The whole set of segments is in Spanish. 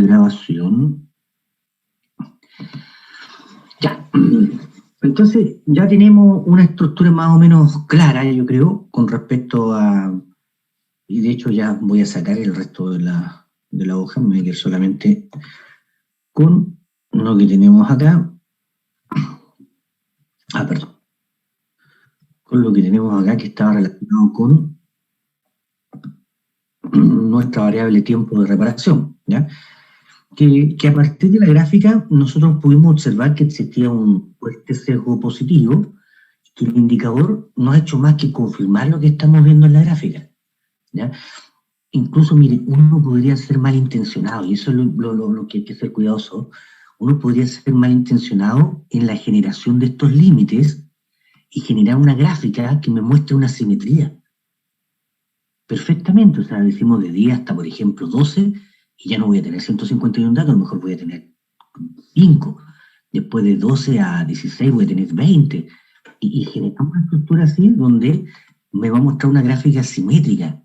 grabación. Ya. Entonces, ya tenemos una estructura más o menos clara, yo creo, con respecto a... Y de hecho ya voy a sacar el resto de la hoja, me voy a quedar solamente con lo que tenemos acá. Perdón. Con lo que tenemos acá, que estaba relacionado con nuestra variable tiempo de reparación, ¿ya? Que a partir de la gráfica nosotros pudimos observar que existía un fuerte sesgo positivo, que el indicador no ha hecho más que confirmar lo que estamos viendo en la gráfica, ¿ya? Incluso, mire, uno podría ser malintencionado, y eso es lo que hay que ser cuidadoso. Uno podría ser malintencionado en la generación de estos límites y generar una gráfica que me muestre una simetría. Perfectamente, o sea, decimos de 10 hasta, por ejemplo, 12, y ya no voy a tener 151 datos, a lo mejor voy a tener 5. Después de 12 a 16 voy a tener 20. Y generamos una estructura así donde me va a mostrar una gráfica simétrica.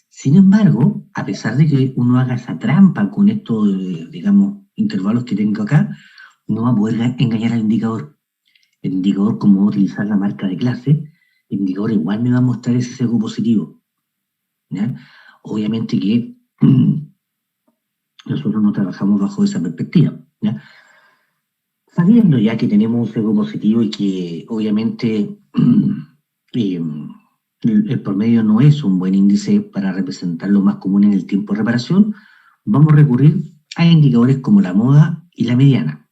Sin embargo, a pesar de que uno haga esa trampa con estos, digamos, intervalos que tengo acá, no va a poder engañar al indicador. El indicador, como voy a utilizar la marca de clase, el indicador igual me va a mostrar ese sesgo positivo, ¿ya? Obviamente que nosotros no trabajamos bajo esa perspectiva, ¿ya? Sabiendo ya que tenemos un sesgo positivo y que obviamente el promedio no es un buen índice para representar lo más común en el tiempo de reparación, vamos a recurrir a indicadores como la moda y la mediana.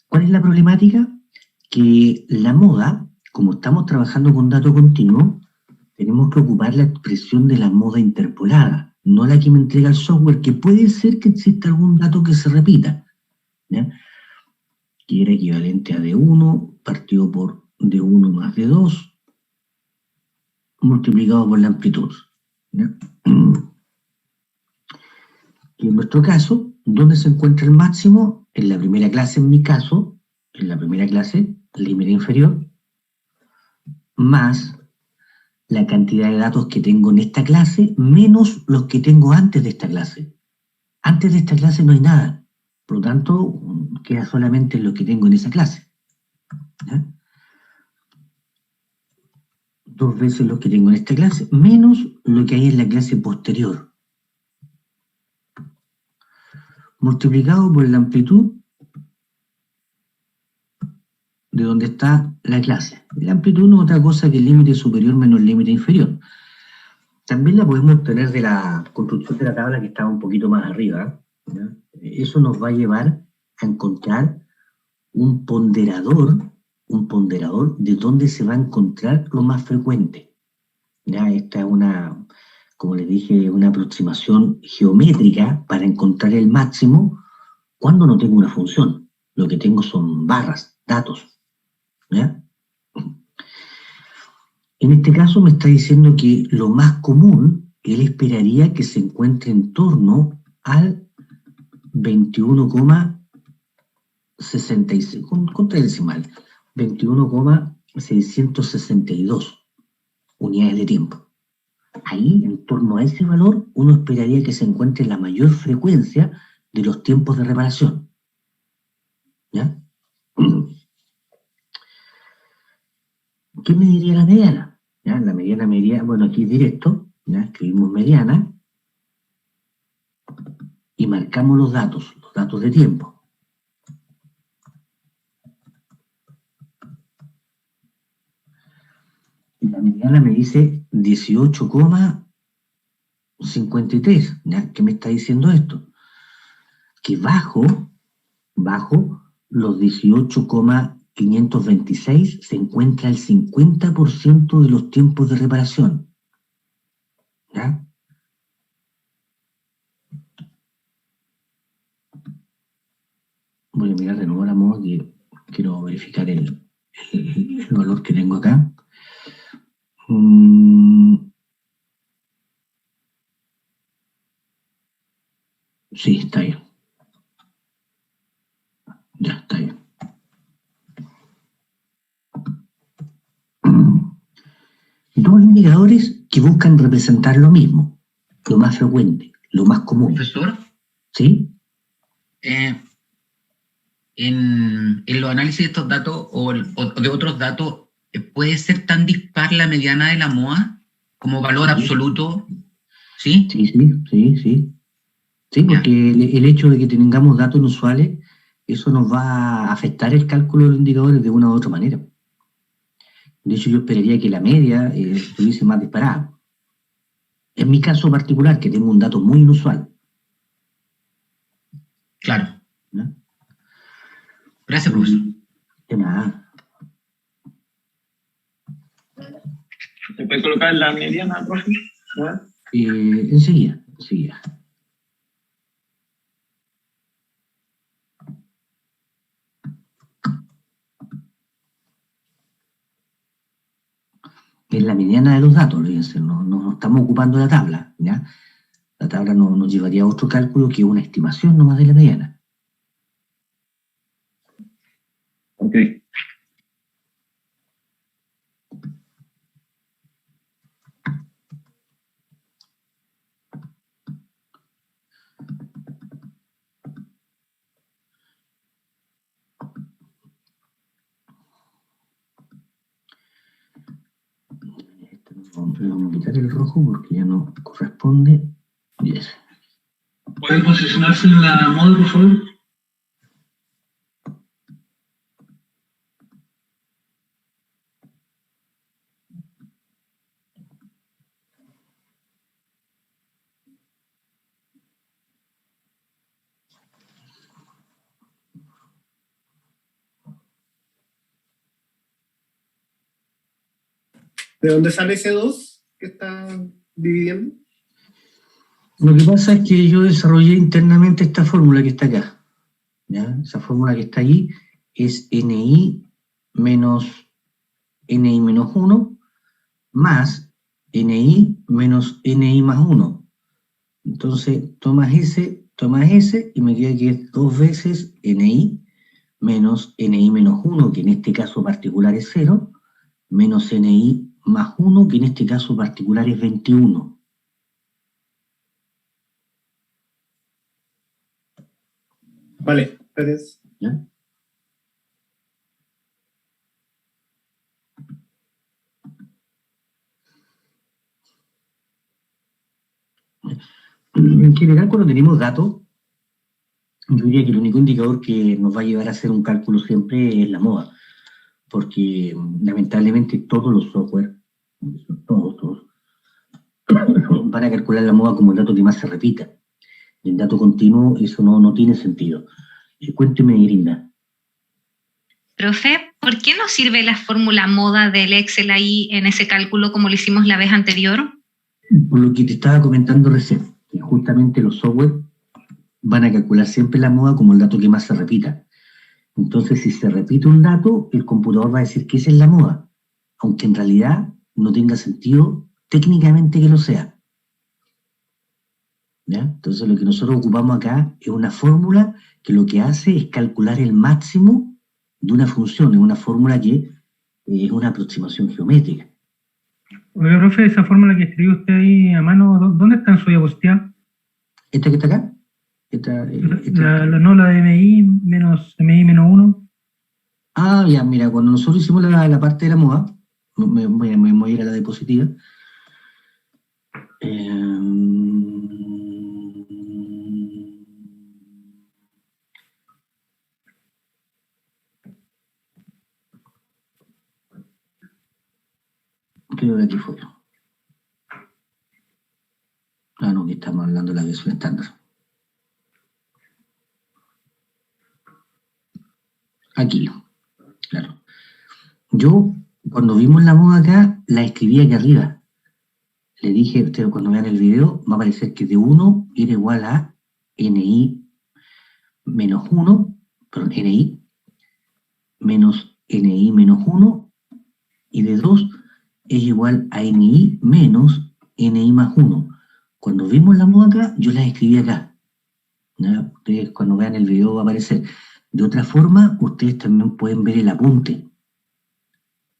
¿Cuál es la problemática? Que la moda, como estamos trabajando con dato continuo, tenemos que ocupar la expresión de la moda interpolada, no la que me entrega el software, que puede ser que exista algún dato que se repita, ¿ya? Que era equivalente a D1 partido por D1 más D2 multiplicado por la amplitud, ¿ya? Y en nuestro caso, ¿dónde se encuentra el máximo? En la primera clase, en mi caso, en la primera clase, límite inferior, más la cantidad de datos que tengo en esta clase, menos los que tengo antes de esta clase. Antes de esta clase no hay nada, por lo tanto, queda solamente lo que tengo en esa clase, ¿ya? 2 veces lo que tengo en esta clase, menos lo que hay en la clase posterior, multiplicado por la amplitud de donde está la clase. La amplitud no es otra cosa que el límite superior menos el límite inferior. También la podemos obtener de la construcción de la tabla que estaba un poquito más arriba, ¿ya? Eso nos va a llevar a encontrar un ponderador de dónde se va a encontrar lo más frecuente, ¿ya? Esta es una, como les dije, una aproximación geométrica para encontrar el máximo cuando no tengo una función. Lo que tengo son barras, datos, ¿ya? En este caso me está diciendo que lo más común, él esperaría que se encuentre en torno al 21,66, contra el decimal, 21,662 unidades de tiempo. Ahí, en torno a ese valor, uno esperaría que se encuentre la mayor frecuencia de los tiempos de reparación, ¿ya? ¿Qué me diría la mediana? ¿Ya? La mediana medida, bueno, aquí directo, ¿ya? Escribimos mediana y marcamos los datos de tiempo. Y la mediana me dice 18,53, ¿ya? ¿Qué me está diciendo esto? Que bajo los 18,526 se encuentra el 50% de los tiempos de reparación, ¿ya? Voy a mirar de nuevo la moda que quiero verificar el valor que tengo acá. Sí, está bien. Ya, está bien. Dos indicadores que buscan representar lo mismo, lo más frecuente, lo más común. Profesor. ¿Sí? en los análisis de estos datos o de otros datos, ¿puede ser tan dispar la mediana de la MOA como valor absoluto? ¿Sí? Sí, porque el hecho de que tengamos datos inusuales, eso nos va a afectar el cálculo de los indicadores de una u otra manera. De hecho, yo esperaría que la media estuviese más disparada. En mi caso particular, que tengo un dato muy inusual. Claro. ¿No? Gracias, profesor. De nada. ¿Se puede colocar la mediana, profe? Enseguida. Es la mediana de los datos, fíjense, no estamos ocupando la tabla, ¿ya? La tabla nos llevaría a otro cálculo que una estimación nomás de la mediana. Ok. Vamos a quitar el rojo porque ya no corresponde. Yes. ¿Puede posicionarse en la moda, por favor? ¿De dónde sale ese 2 que está dividiendo? Lo que pasa es que yo desarrollé internamente esta fórmula que está acá. ¿Ya? Esa fórmula que está ahí es NI menos 1 más NI menos NI más 1. Entonces tomas ese y me queda que es 2 veces NI menos menos 1, que en este caso particular es 0, menos NI más 1, que en este caso particular es 21. Vale, gracias. ¿Ya? En general, cuando tenemos datos, yo diría que el único indicador que nos va a llevar a hacer un cálculo siempre es la moda, porque lamentablemente todos los software, todos, van a calcular la moda como el dato que más se repita. En dato continuo eso no tiene sentido. Cuénteme, Irinda. Profe, ¿por qué no sirve la fórmula moda del Excel ahí en ese cálculo como lo hicimos la vez anterior? Por lo que te estaba comentando recién, que justamente los software van a calcular siempre la moda como el dato que más se repita. Entonces, si se repite un dato, el computador va a decir que esa es la moda, aunque en realidad no tenga sentido técnicamente que lo sea. ¿Ya? Entonces, lo que nosotros ocupamos acá es una fórmula que lo que hace es calcular el máximo de una función, es una fórmula que es una aproximación geométrica. Oiga, profe, esa fórmula que escribió usted ahí a mano, ¿dónde está en su diapositiva? ¿Esta que está acá? La de MI menos 1. Ah, ya, mira, cuando nosotros hicimos la parte de la moda, me voy a ir a la diapositiva. Creo que aquí fue. Ah, no, aquí estamos hablando de la versión estándar. Aquí, claro. Yo, cuando vimos la moda acá, la escribí aquí arriba. Le dije, ustedes cuando vean el video, va a aparecer que de 1 era igual a NI menos 1, perdón, NI menos NI menos 1, y de 2 es igual a NI menos NI más 1. Cuando vimos la moda acá, yo la escribí acá. ¿Ya? Ustedes cuando vean el video va a aparecer. De otra forma, ustedes también pueden ver el apunte.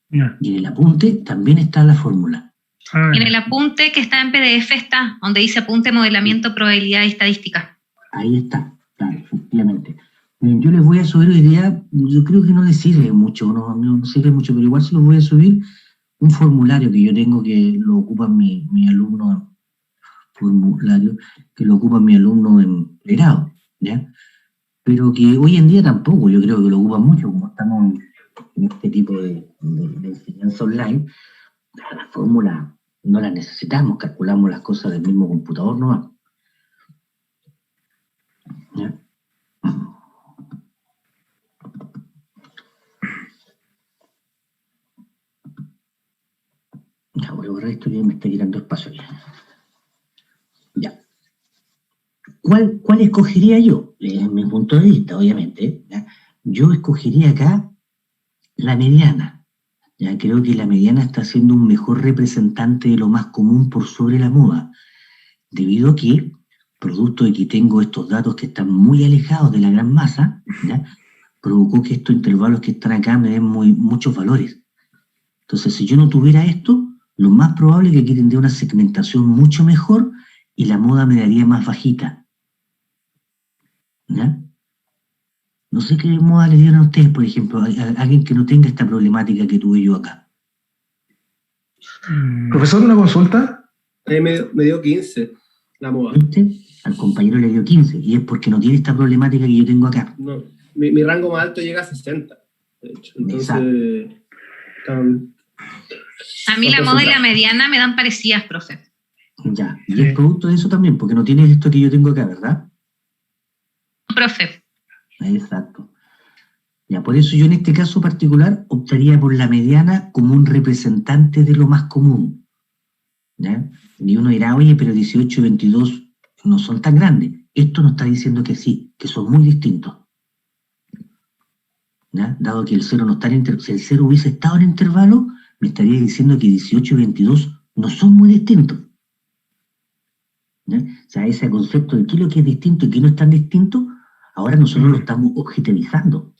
Yeah. Y en el apunte también está la fórmula. En el apunte que está en PDF está, donde dice apunte, modelamiento, probabilidad y estadística. Ahí está, claro. efectivamente. Yo les voy a subir hoy día, yo creo que no les sirve mucho, no sirve mucho, pero igual se los voy a subir un formulario que yo tengo que lo ocupan mi alumno, formulario que lo ocupan mi alumno en grado, ¿ya? Pero que hoy en día tampoco, yo creo que lo ocupan mucho, como estamos en este tipo de enseñanza online, las fórmulas no las necesitamos, calculamos las cosas del mismo computador, ¿no? ¿Ya? Ya voy a borrar esto que me está quitando espacio ya. Ya. ¿Cuál escogería yo? Desde mi punto de vista, obviamente. ¿Ya? Yo escogería acá la mediana. Ya creo que la mediana está siendo un mejor representante de lo más común por sobre la moda, debido a que, producto de que tengo estos datos que están muy alejados de la gran masa, ¿ya? Provocó que estos intervalos que están acá me den muchos valores. Entonces, si yo no tuviera esto, lo más probable es que aquí tendría una segmentación mucho mejor y la moda me daría más bajita. ¿Ya? No sé qué moda le dieron a ustedes, por ejemplo, a alguien que no tenga esta problemática que tuve yo acá. Profesor, una consulta. A mí me dio 15 la moda. ¿Viste? Al compañero le dio 15 y es porque no tiene esta problemática que yo tengo acá. No, mi rango más alto llega a 60, de hecho. Entonces, A mí la moda y la mediana me dan parecidas, profe. Ya, y es producto de eso también, porque no tienes esto que yo tengo acá, ¿verdad? Profe. Exacto. Ya, por eso yo en este caso particular optaría por la mediana como un representante de lo más común. ¿Ya? Y uno dirá, oye, pero 18 y 22 no son tan grandes. Esto nos está diciendo que sí, que son muy distintos. ¿Ya? Dado que el cero no está en intervalo, si el cero hubiese estado en intervalo, me estaría diciendo que 18 y 22 no son muy distintos. ¿Ya? O sea, ese concepto de qué es lo que es distinto y qué no es tan distinto, ahora nosotros lo estamos objetivizando.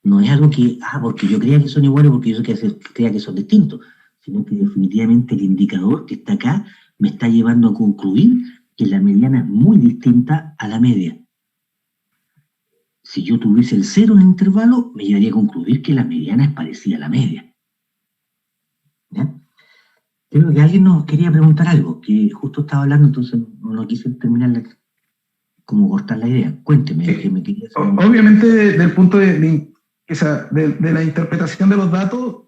No es algo que, porque yo creía que son iguales, porque yo creía que son distintos, sino que definitivamente el indicador que está acá me está llevando a concluir que la mediana es muy distinta a la media. Si yo tuviese el cero en el intervalo, me llevaría a concluir que la mediana es parecida a la media. ¿Ya? Creo que alguien nos quería preguntar algo, que justo estaba hablando, entonces no quise terminar como cortar la idea. Cuénteme, que me quería saber. Obviamente, del punto de la interpretación de los datos,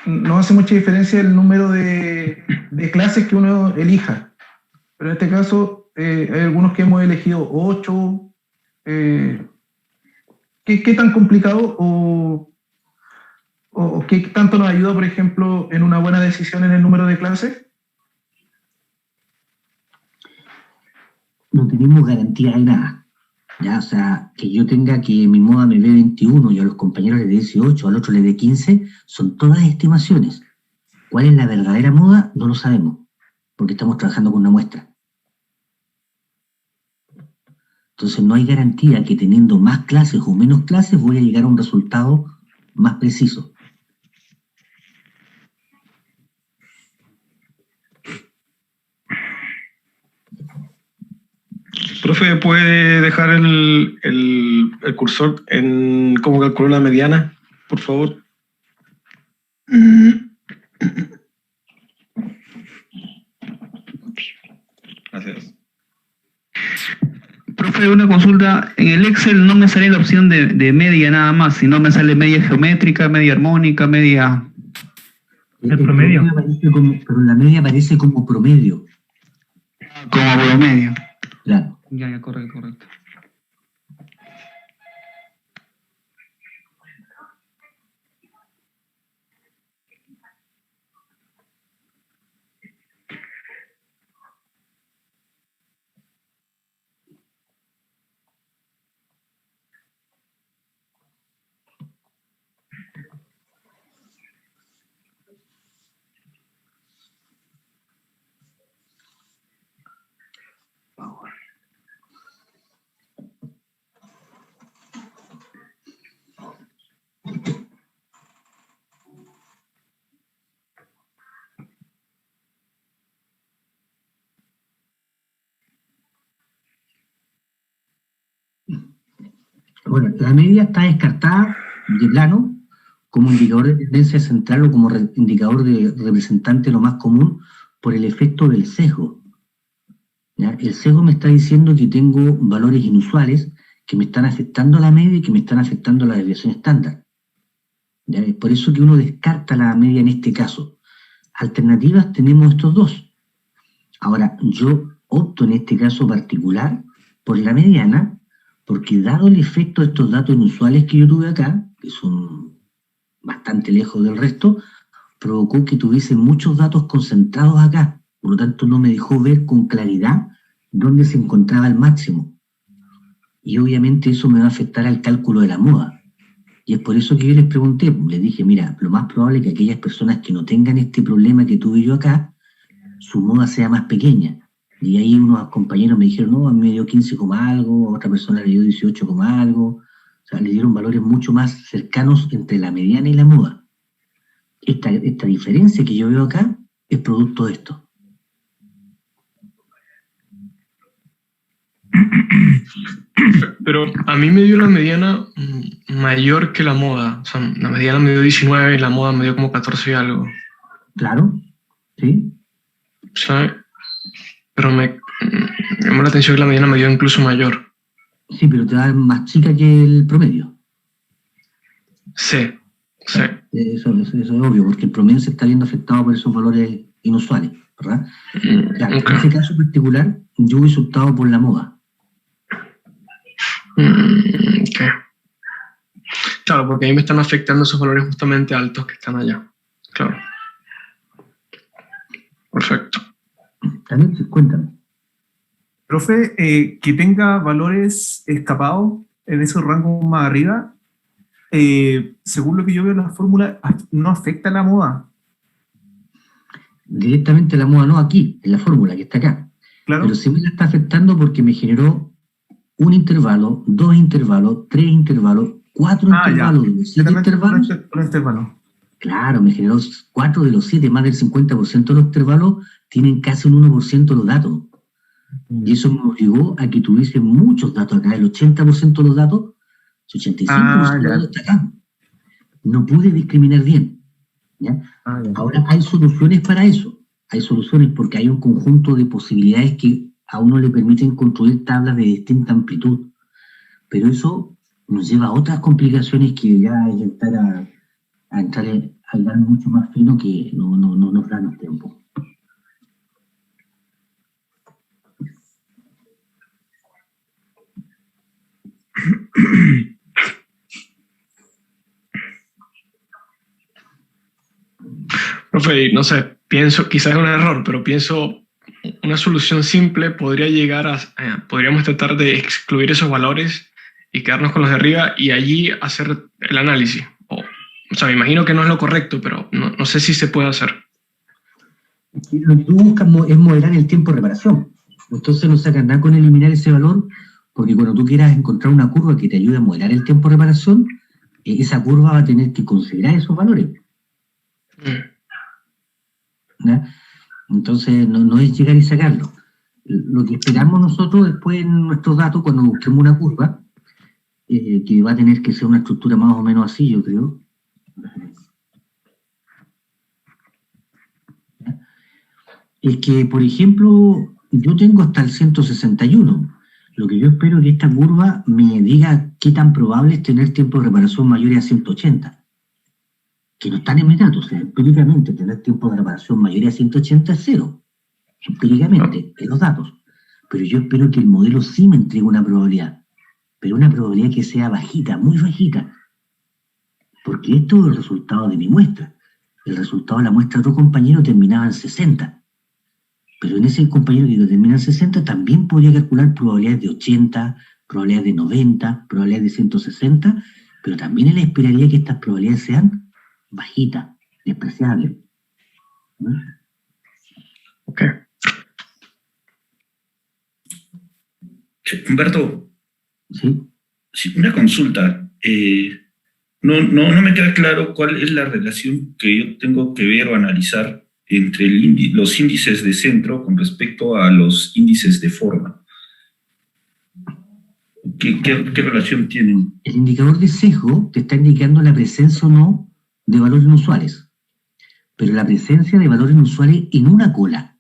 no hace mucha diferencia el número de clases que uno elija. Pero en este caso, hay algunos que hemos elegido 8. ¿Qué tan complicado o qué tanto nos ayuda, por ejemplo, en una buena decisión en el número de clases? No tenemos garantía de nada. ¿Ya? O sea, que yo tenga que mi moda me dé 21 y a los compañeros le dé 18, al otro le dé 15, son todas estimaciones. ¿Cuál es la verdadera moda? No lo sabemos, porque estamos trabajando con una muestra. Entonces no hay garantía que teniendo más clases o menos clases voy a llegar a un resultado más preciso. Profe, ¿puede dejar el cursor en cómo calculó la mediana, por favor? Gracias. Profe, una consulta. En el Excel no me sale la opción de media nada más, sino me sale media geométrica, media armónica, media... El promedio. Pero la media aparece como promedio. Como promedio. Claro. Ya, correcto. Bueno, la media está descartada de plano como indicador de tendencia central o como indicador de representante lo más común por el efecto del sesgo. ¿Ya? El sesgo me está diciendo que tengo valores inusuales que me están afectando a la media y que me están afectando a la desviación estándar. ¿Ya? Es por eso que uno descarta la media en este caso. Alternativas tenemos estos dos. Ahora, yo opto en este caso particular por la mediana, porque dado el efecto de estos datos inusuales que yo tuve acá, que son bastante lejos del resto, provocó que tuviese muchos datos concentrados acá. Por lo tanto, no me dejó ver con claridad dónde se encontraba el máximo. Y obviamente eso me va a afectar al cálculo de la moda. Y es por eso que yo les pregunté, les dije, mira, lo más probable es que aquellas personas que no tengan este problema que tuve yo acá, su moda sea más pequeña. Y ahí unos compañeros me dijeron, no, a mí me dio 15, algo, otra persona le dio 18, algo. O sea, le dieron valores mucho más cercanos entre la mediana y la moda. Esta diferencia que yo veo acá es producto de esto. Pero a mí me dio la mediana mayor que la moda. O sea, la mediana me dio 19 y la moda me dio como 14 y algo. Claro, sí. O sea, pero me llamó la atención que la mediana me dio incluso mayor. Sí, pero te da más chica que el promedio. Sí, sí. Eso es obvio, porque el promedio se está viendo afectado por esos valores inusuales, ¿verdad? Claro, Okay. En este caso particular, yo hubiese optado por la moda. Okay. Claro, porque ahí me están afectando esos valores justamente altos que están allá. Claro. Perfecto. También, sí, cuéntame. Profe, que tenga valores escapados en esos rangos más arriba, según lo que yo veo en la fórmula, no afecta a la moda. Directamente la moda no aquí, en la fórmula que está acá. Claro. Pero sí me la está afectando porque me generó un intervalo, 2 intervalos, 3 intervalos, 4 intervalos de los 7 intervalos. Claro, me generó 4 de los 7, más del 50% de los intervalos tienen casi un 1% de los datos. Y eso me obligó a que tuviese muchos datos acá, el 80% de los datos, el 85% de los datos está acá. No pude discriminar bien. ¿Ya? Ahora hay soluciones para eso. Hay soluciones porque hay un conjunto de posibilidades que a uno le permiten construir tablas de distinta amplitud. Pero eso nos lleva a otras complicaciones que ya hay que entrar a entrar al dar mucho más fino que no nos dan el tiempo. Profe, no sé, pienso, quizás es un error, pero pienso una solución simple podría llegar a, podríamos tratar de excluir esos valores y quedarnos con los de arriba y allí hacer el análisis. O sea, me imagino que no es lo correcto, pero no sé si se puede hacer. Lo que tú buscas es modelar el tiempo de reparación. Entonces no sacas nada con eliminar ese valor, porque cuando tú quieras encontrar una curva que te ayude a modelar el tiempo de reparación, esa curva va a tener que considerar esos valores. ¿Ya? Entonces no es llegar y sacarlo. Lo que esperamos nosotros después en nuestros datos, cuando busquemos una curva, que va a tener que ser una estructura más o menos así, yo creo. ¿Ya? Es que, por ejemplo, yo tengo hasta el 161. Lo que yo espero es que esta curva me diga qué tan probable es tener tiempo de reparación mayores a 180. Que no están en mis datos. O sea, empíricamente tener tiempo de reparación mayores a 180 es 0. Empíricamente, en los datos. Pero yo espero que el modelo sí me entregue una probabilidad. Pero una probabilidad que sea bajita, muy bajita. Porque esto es el resultado de mi muestra. El resultado de la muestra de otro compañero terminaba en 60. Pero en ese compañero que termina en 60 también podría calcular probabilidades de 80, probabilidades de 90, probabilidades de 160, pero también él esperaría que estas probabilidades sean bajitas, despreciables. ¿No? Ok. Humberto, ¿Sí? sí, una consulta. No me queda claro cuál es la relación que yo tengo que ver o analizar entre los índices de centro con respecto a los índices de forma. ¿Qué relación tienen? El indicador de sesgo te está indicando la presencia o no de valores inusuales, pero la presencia de valores inusuales en una cola.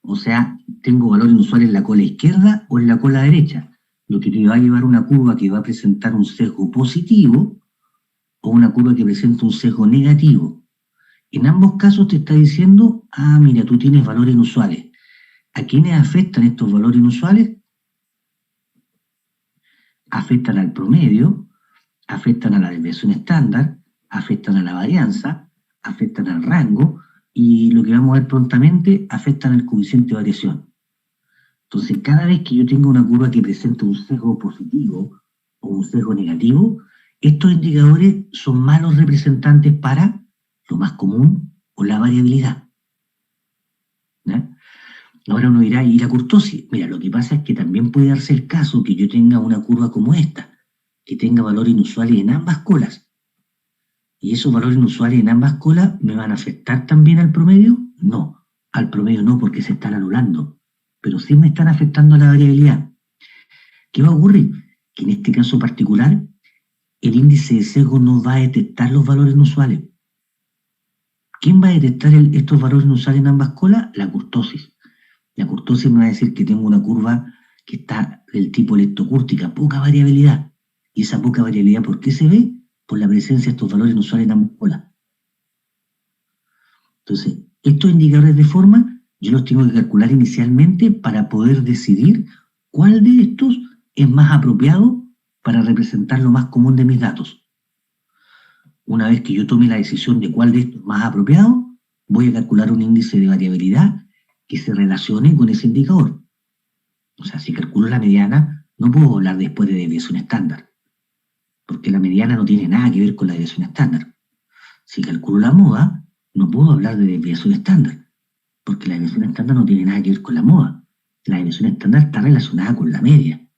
O sea, tengo valores inusuales en la cola izquierda o en la cola derecha, lo que te va a llevar a una curva que va a presentar un sesgo positivo o una curva que presenta un sesgo negativo. En ambos casos te está diciendo, mira, tú tienes valores inusuales. ¿A quiénes afectan estos valores inusuales? Afectan al promedio, afectan a la desviación estándar, afectan a la varianza, afectan al rango, y lo que vamos a ver prontamente, afectan al coeficiente de variación. Entonces, cada vez que yo tengo una curva que presenta un sesgo positivo o un sesgo negativo, estos indicadores son malos representantes para lo más común o la variabilidad. ¿Ya? Ahora uno dirá, ¿y la kurtosis? Mira, lo que pasa es que también puede darse el caso que yo tenga una curva como esta, que tenga valores inusuales en ambas colas. ¿Y esos valores inusuales en ambas colas me van a afectar también al promedio? No, al promedio no, porque se están anulando, pero sí me están afectando a la variabilidad. ¿Qué va a ocurrir? Que en este caso particular, el índice de sesgo no va a detectar los valores inusuales. ¿Quién va a detectar estos valores inusuales en ambas colas? La kurtosis. La kurtosis me va a decir que tengo una curva que está del tipo leptocúrtica, poca variabilidad. Y esa poca variabilidad, ¿por qué se ve? Por la presencia de estos valores inusuales en ambas colas. Entonces, estos indicadores de forma, yo los tengo que calcular inicialmente para poder decidir cuál de estos es más apropiado para representar lo más común de mis datos. Una vez que yo tome la decisión de cuál de estos es más apropiado, voy a calcular un índice de variabilidad que se relacione con ese indicador. O sea, si calculo la mediana, no puedo hablar después de desviación estándar, porque la mediana no tiene nada que ver con la desviación estándar. Si calculo la moda, no puedo hablar de desviación estándar, porque la desviación estándar no tiene nada que ver con la moda. La desviación estándar está relacionada con la media.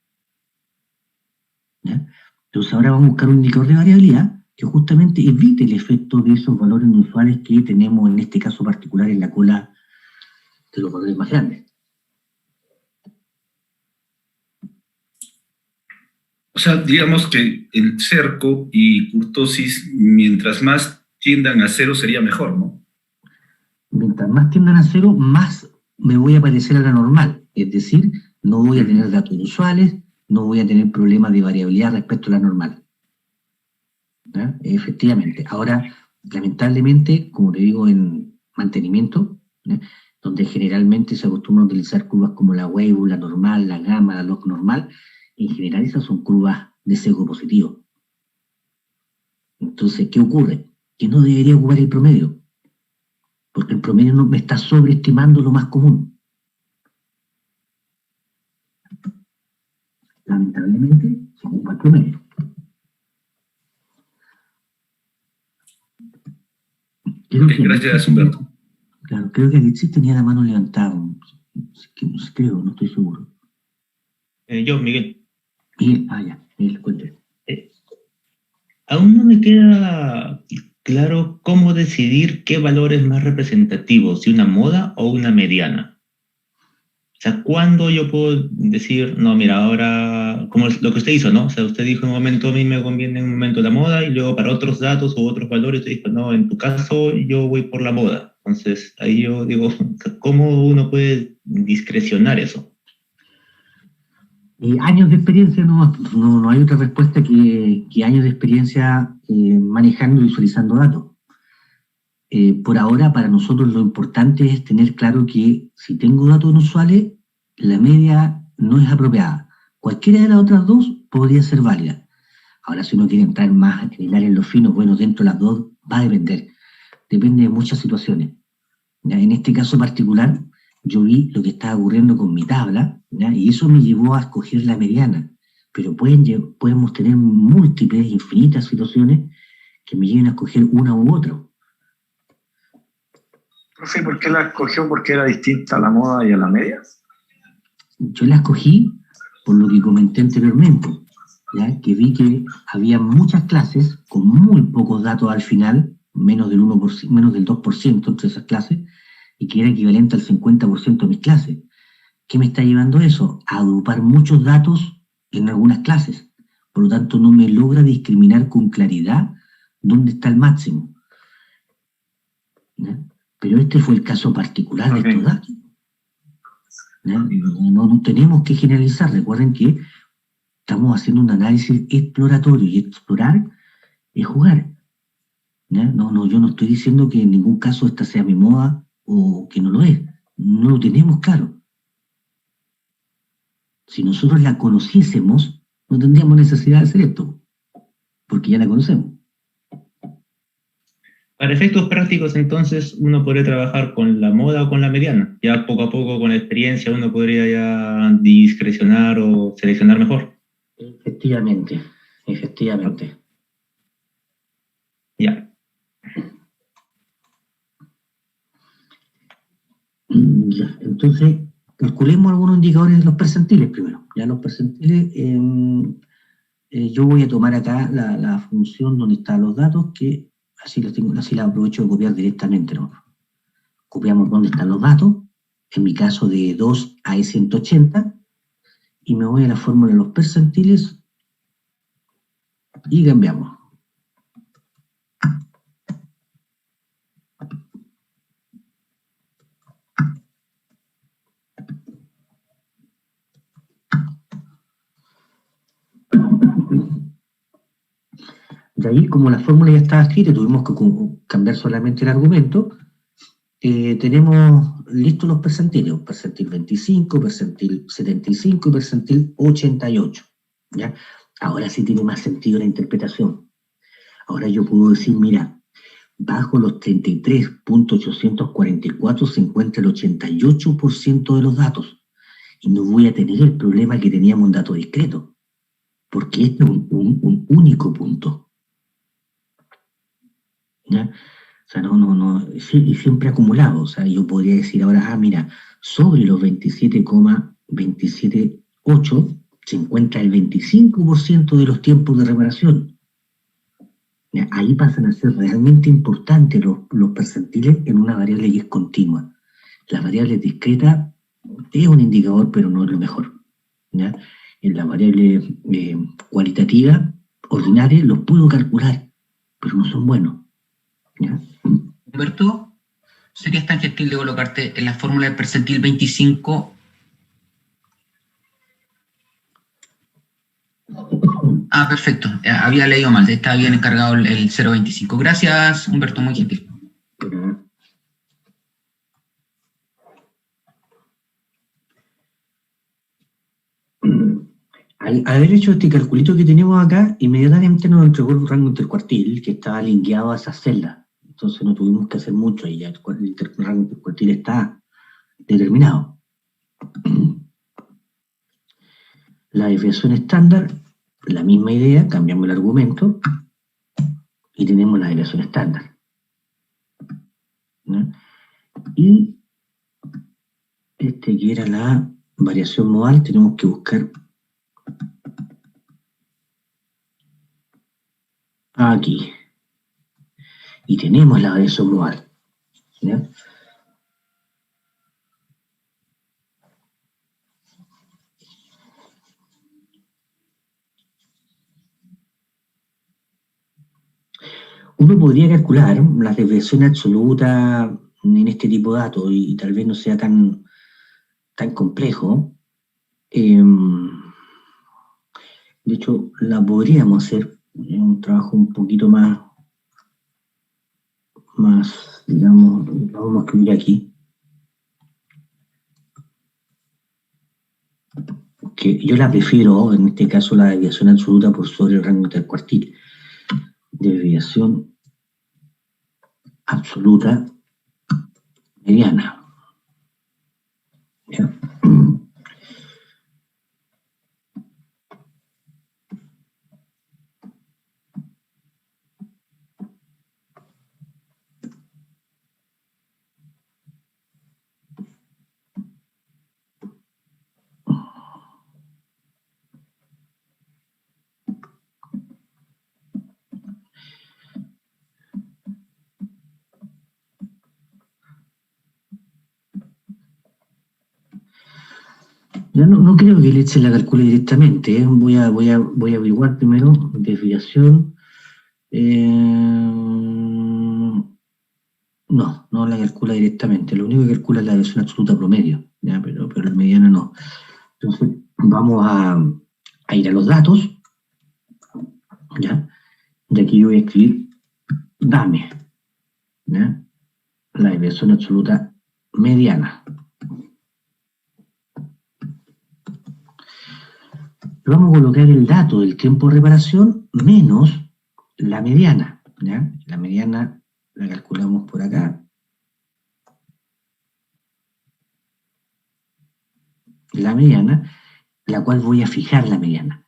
¿Ya? Entonces ahora vamos a buscar un indicador de variabilidad que justamente evite el efecto de esos valores inusuales que tenemos en este caso particular en la cola de los valores más grandes. O sea, digamos que el cerco y kurtosis, mientras más tiendan a cero, sería mejor, ¿no? Mientras más tiendan a cero, más me voy a parecer a la normal. Es decir, no voy a tener datos inusuales, no voy a tener problemas de variabilidad respecto a la normal. ¿Ya? Efectivamente. Ahora, lamentablemente, como te digo, en mantenimiento, ¿ya?, donde generalmente se acostumbra a utilizar curvas como la Weibull, la normal, la gamma, la log normal, en general esas son curvas de sesgo positivo. Entonces, ¿qué ocurre? Que no debería ocupar el promedio, porque el promedio no me está sobreestimando lo más común. Lamentablemente, se ocupa el promedio. Gracias, Humberto. Claro, creo que Alexis tenía la mano levantada. Creo, no estoy seguro. Yo, Miguel. Miguel, ya, Miguel, cuéntame. Aún no me queda claro cómo decidir qué valor es más representativo, si una moda o una mediana. O sea, ¿cuándo yo puedo decir, no, mira, ahora, como lo que usted hizo, ¿no? O sea, usted dijo en un momento, a mí me conviene en un momento la moda, y luego para otros datos o otros valores, usted dijo, no, en tu caso yo voy por la moda. Entonces, ahí yo digo, ¿cómo uno puede discrecionar eso? Años de experiencia, no hay otra respuesta que años de experiencia manejando y visualizando datos. Por ahora, para nosotros lo importante es tener claro que si tengo datos inusuales, la media no es apropiada. Cualquiera de las otras dos podría ser válida. Ahora, si uno quiere entrar más en los finos, bueno, dentro de las dos va a depender. Depende de muchas situaciones. ¿Ya? En este caso particular, yo vi lo que estaba ocurriendo con mi tabla, ¿ya?, y eso me llevó a escoger la mediana. Pero podemos tener múltiples, infinitas situaciones que me lleven a escoger una u otra. Profe, ¿por qué la escogió? ¿Porque era distinta a la moda y a la media? Yo la escogí por lo que comenté anteriormente, ¿ya?, que vi que había muchas clases con muy pocos datos al final, menos del 2% entre esas clases, y que era equivalente al 50% de mis clases. ¿Qué me está llevando eso? A agrupar muchos datos en algunas clases. Por lo tanto, no me logra discriminar con claridad dónde está el máximo. ¿Ya? Pero este fue el caso particular de estos datos. ¿Ya? No tenemos que generalizar. Recuerden que estamos haciendo un análisis exploratorio, y explorar es jugar. ¿Ya? Yo no estoy diciendo que en ningún caso esta sea mi moda o que no lo es. No lo tenemos claro. Si nosotros la conociésemos, no tendríamos necesidad de hacer esto, porque ya la conocemos. Para efectos prácticos, entonces, uno podría trabajar con la moda o con la mediana. Ya poco a poco, con la experiencia, uno podría ya discrecionar o seleccionar mejor. Efectivamente, efectivamente. Ya. Ya, entonces, calculemos algunos indicadores de los percentiles primero. Ya los percentiles, yo voy a tomar acá la función donde están los datos, que así la aprovecho de copiar directamente, ¿no? Copiamos dónde están los datos, en mi caso de 2 a 180, y me voy a la fórmula de los percentiles y cambiamos. De ahí, como la fórmula ya estaba escrita, tuvimos que cambiar solamente el argumento. Tenemos listos los percentiles: percentil 25, percentil 75 y percentil 88. ¿Ya? Ahora sí tiene más sentido la interpretación. Ahora yo puedo decir, mira, bajo los 33.844 se encuentra el 88% de los datos. Y no voy a tener el problema que teníamos un dato discreto, porque este es un único punto. ¿Ya? O sea, y siempre acumulado. O sea, yo podría decir ahora, mira, sobre los 27,278 se encuentra el 25% de los tiempos de reparación. ¿Ya? Ahí pasan a ser realmente importantes los percentiles en una variable que es continua. La variable discreta es un indicador, pero no es lo mejor. ¿Ya? En la variable cualitativa, ordinaria, los puedo calcular, pero no son buenos. ¿Ya? Humberto, ¿serías tan gentil de colocarte en la fórmula del percentil 25? Ah, perfecto. Había leído mal, estaba bien encargado el 0.25. Gracias, Humberto, muy gentil. Al haber hecho este calculito que tenemos acá, inmediatamente nos entregó el rango intercuartil que estaba linkeado a esa celda. Entonces no tuvimos que hacer mucho y ya el rango intercuartil está determinado. La desviación estándar, la misma idea, cambiamos el argumento y tenemos la desviación estándar. ¿No? Y que era la variación modal, tenemos que buscar aquí. Y tenemos la variación modal. ¿Ya? Uno podría calcular la desviación absoluta en este tipo de datos y tal vez no sea tan complejo. De hecho, la podríamos hacer en un trabajo un poquito más, digamos, lo vamos a escribir aquí. Que yo la prefiero, en este caso, la desviación absoluta por sobre el rango intercuartil. Desviación absoluta mediana. ¿Ya? Ya no creo que el Excel la calcule directamente, ¿eh? Voy a averiguar primero desviación. No la calcula directamente. Lo único que calcula es la desviación absoluta promedio, ¿ya? Pero la mediana no. Entonces, vamos a ir a los datos, ¿ya? Y aquí yo voy a escribir dame, ¿ya? La desviación absoluta mediana. Vamos a colocar el dato del tiempo de reparación menos la mediana, ¿ya? La mediana la calculamos por acá. La mediana, la cual voy a fijar la mediana,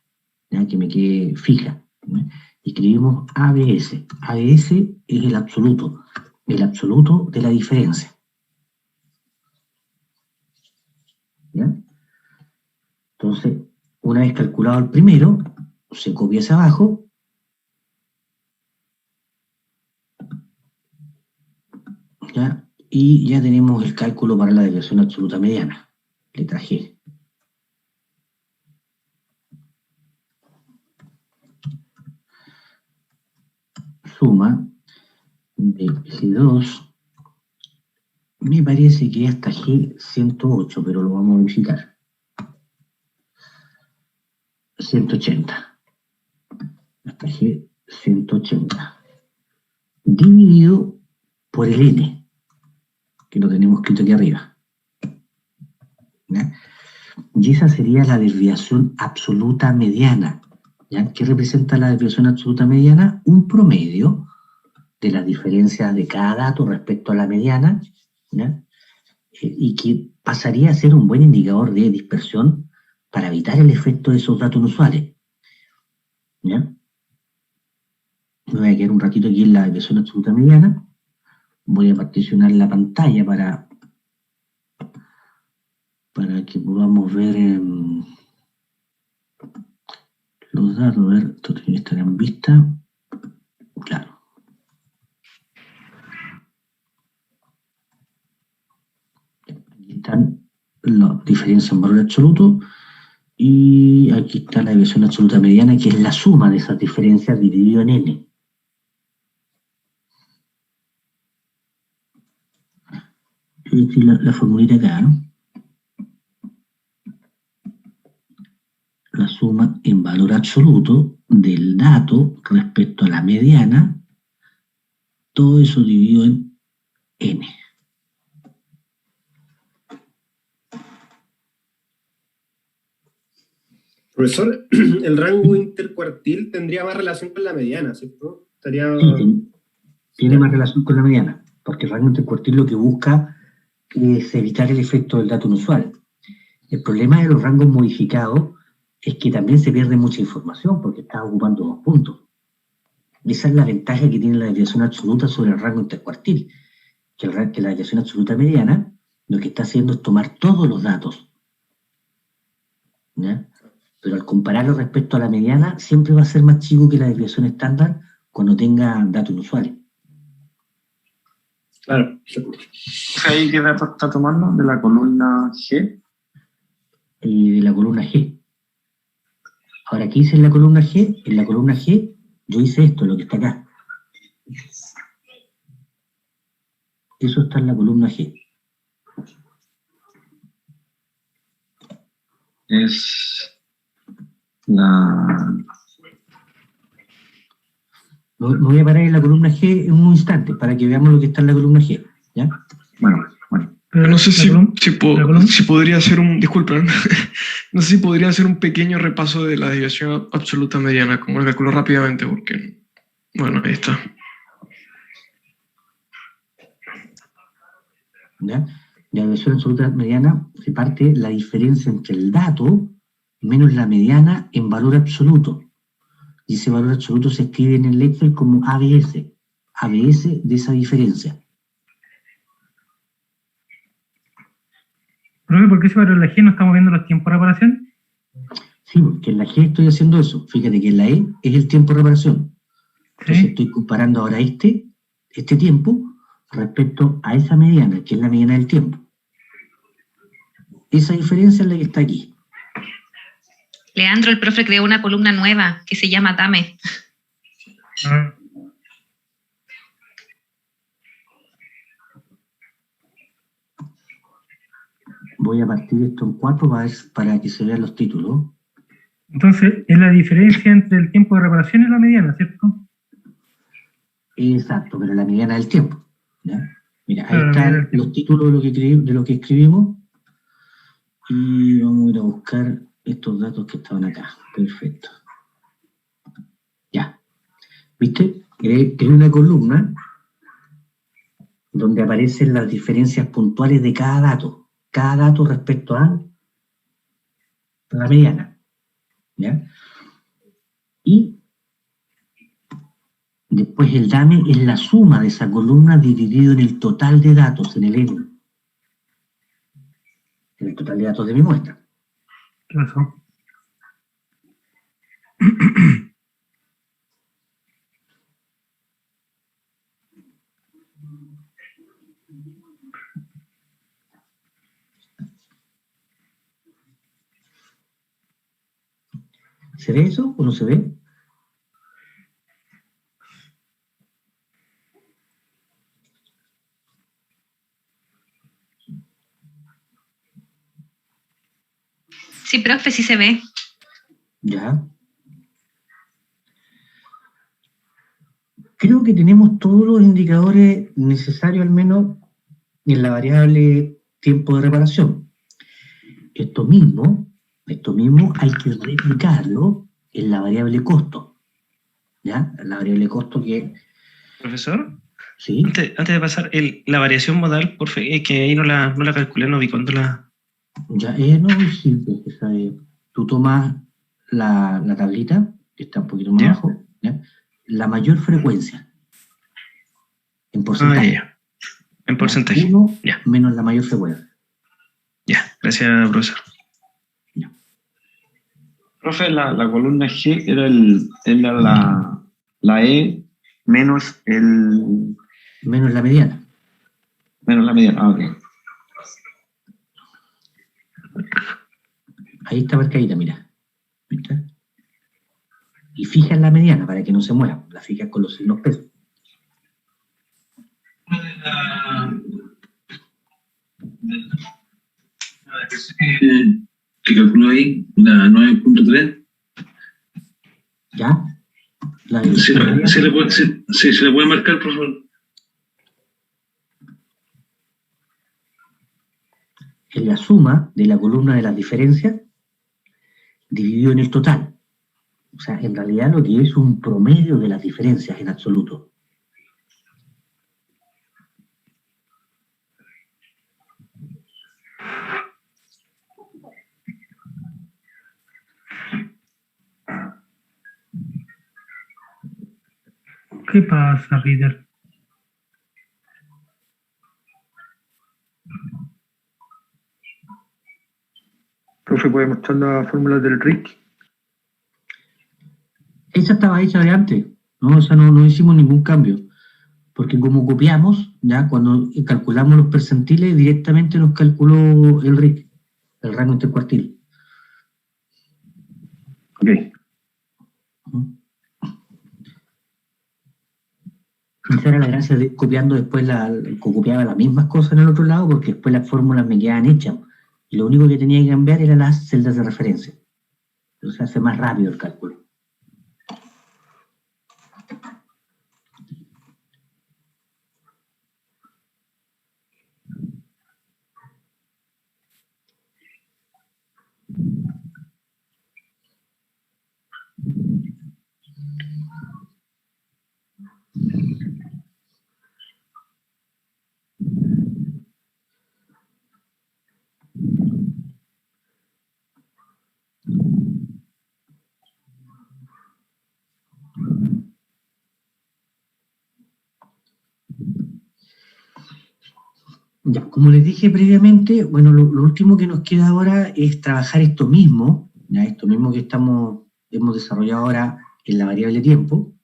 ¿ya? Que me quede fija, ¿ya? Y escribimos ABS. ABS es el absoluto de la diferencia, ¿ya? Entonces, una vez calculado el primero, se copia hacia abajo, ¿ya? Y ya tenemos el cálculo para la desviación absoluta mediana, letra G. Suma de G2, me parece que hasta G108, pero lo vamos a verificar. 180. Hasta G180. Dividido por el N, que lo tenemos escrito aquí arriba, ¿ya? Y esa sería la desviación absoluta mediana, ¿ya? ¿Qué representa la desviación absoluta mediana? Un promedio de las diferencias de cada dato respecto a la mediana, ¿ya? Y que pasaría a ser un buen indicador de dispersión para evitar el efecto de esos datos inusuales, ¿ya? Me voy a quedar un ratito aquí en la desviación absoluta mediana. Voy a particionar la pantalla para que podamos ver los datos. A ver, esto tiene que estar en vista. Claro. Aquí están las diferencias en valor absoluto. Y aquí está la desviación absoluta mediana, que es la suma de esas diferencias dividido en N. Y la formulita acá, ¿no? La suma en valor absoluto del dato respecto a la mediana, todo eso dividido en N. Profesor, el rango intercuartil tendría más relación con la mediana, ¿cierto? Sí, tiene más relación con la mediana, porque el rango intercuartil lo que busca es evitar el efecto del dato inusual. El problema de los rangos modificados es que también se pierde mucha información porque está ocupando 2 puntos. Esa es la ventaja que tiene la desviación absoluta sobre el rango intercuartil, que la desviación absoluta mediana lo que está haciendo es tomar todos los datos, ¿ya? Pero al compararlo respecto a la mediana siempre va a ser más chico que la desviación estándar cuando tenga datos inusuales. Claro. ¿Ahí qué dato está tomando? ¿De la columna G? De la columna G. Ahora, ¿qué hice en la columna G? En la columna G yo hice esto, lo que está acá. Eso está en la columna G. Es la... Me voy a parar en la columna G en un instante para que veamos lo que está en la columna G, ¿ya? Bueno. Pero no sé si podría hacer disculpen, no sé si podría hacer un pequeño repaso de la desviación absoluta mediana, como lo calculo rápidamente, porque, bueno, ahí está. ¿Ya? La desviación absoluta mediana se parte la diferencia entre el dato menos la mediana en valor absoluto. Y ese valor absoluto se escribe en el Excel como ABS. ABS de esa diferencia. Profe, ¿por qué si para la G no estamos viendo los tiempos de reparación? Sí, porque en la G estoy haciendo eso. Fíjate que en la E es el tiempo de reparación. Entonces estoy comparando ahora este tiempo respecto a esa mediana, que es la mediana del tiempo. Esa diferencia es la que está aquí. Leandro, el profe creó una columna nueva que se llama Dame. Voy a partir esto en 4 para que se vean los títulos. Entonces, es la diferencia entre el tiempo de reparación y la mediana, ¿cierto? Exacto, pero la mediana del tiempo. ¿Ya? Mira, ahí Claro, están los títulos de lo que escribimos. Y vamos a ir a buscar estos datos que estaban acá. Perfecto. Ya. ¿Viste? Es una columna donde aparecen las diferencias puntuales de cada dato. Cada dato respecto a la mediana. ¿Ya? Y después el DAME es la suma de esa columna dividido en el total de datos, en el N. En el total de datos de mi muestra. ¿Qué pasó? ¿Se ve eso o no se ve? Sí, profe, sí se ve. Ya. Creo que tenemos todos los indicadores necesarios, al menos en la variable tiempo de reparación. Esto mismo hay que replicarlo en la variable costo. ¿Ya? La variable costo que... Profesor, ¿sí? Antes de pasar, la variación modal, por favor, que ahí no la calculé, no vi cuándo la... Ya, no es simple. Tú tomas la tablita, que está un poquito más abajo, ¿ya? La mayor frecuencia, en porcentaje. Ya. En porcentaje. 1 menos la mayor frecuencia. Ya, gracias, profesor. Profe, la columna G era la E menos menos la mediana. Menos la mediana, ok. Ahí está marcadita, mira. ¿Viste? Y fija en la mediana para que no se mueva. La fijas con los signos pesos. ¿Qué calculó ahí? La 9.3. ¿Ya? ¿Se le puede marcar, por favor? Es la suma de la columna de las diferencias dividido en el total. O sea, en realidad lo que es un promedio de las diferencias en absoluto. ¿Qué pasa, Peter? Profe, ¿puede mostrar la fórmula del RIC? Esa estaba hecha de antes, ¿no? O sea, no hicimos ningún cambio. Porque como copiamos, ya cuando calculamos los percentiles, directamente nos calculó el RIC, el rango intercuartil. Ok. Esa era la gracia de copiando después, copiaba las mismas cosas en el otro lado, porque después las fórmulas me quedaban hechas. Y lo único que tenía que cambiar eran las celdas de referencia. Entonces hace más rápido el cálculo. Ya, como les dije previamente, bueno, lo último que nos queda ahora es trabajar esto mismo que hemos desarrollado ahora en la variable tiempo.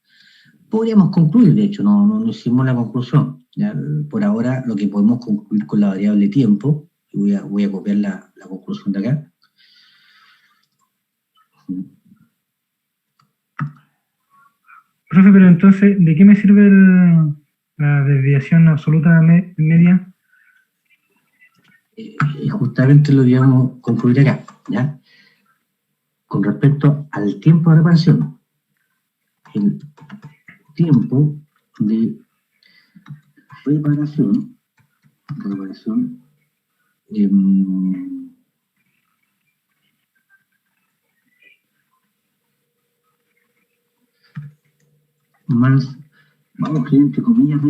Podríamos concluir, de hecho, no hicimos la conclusión. ¿Ya? Por ahora, lo que podemos concluir con la variable tiempo, y voy a copiar la conclusión de acá. Profe, pero entonces, ¿de qué me sirve la desviación absoluta media? Justamente lo íbamos a concluir acá, ¿ya? Con respecto al tiempo de reparación. El tiempo de reparación más, vamos a decir entre comillas,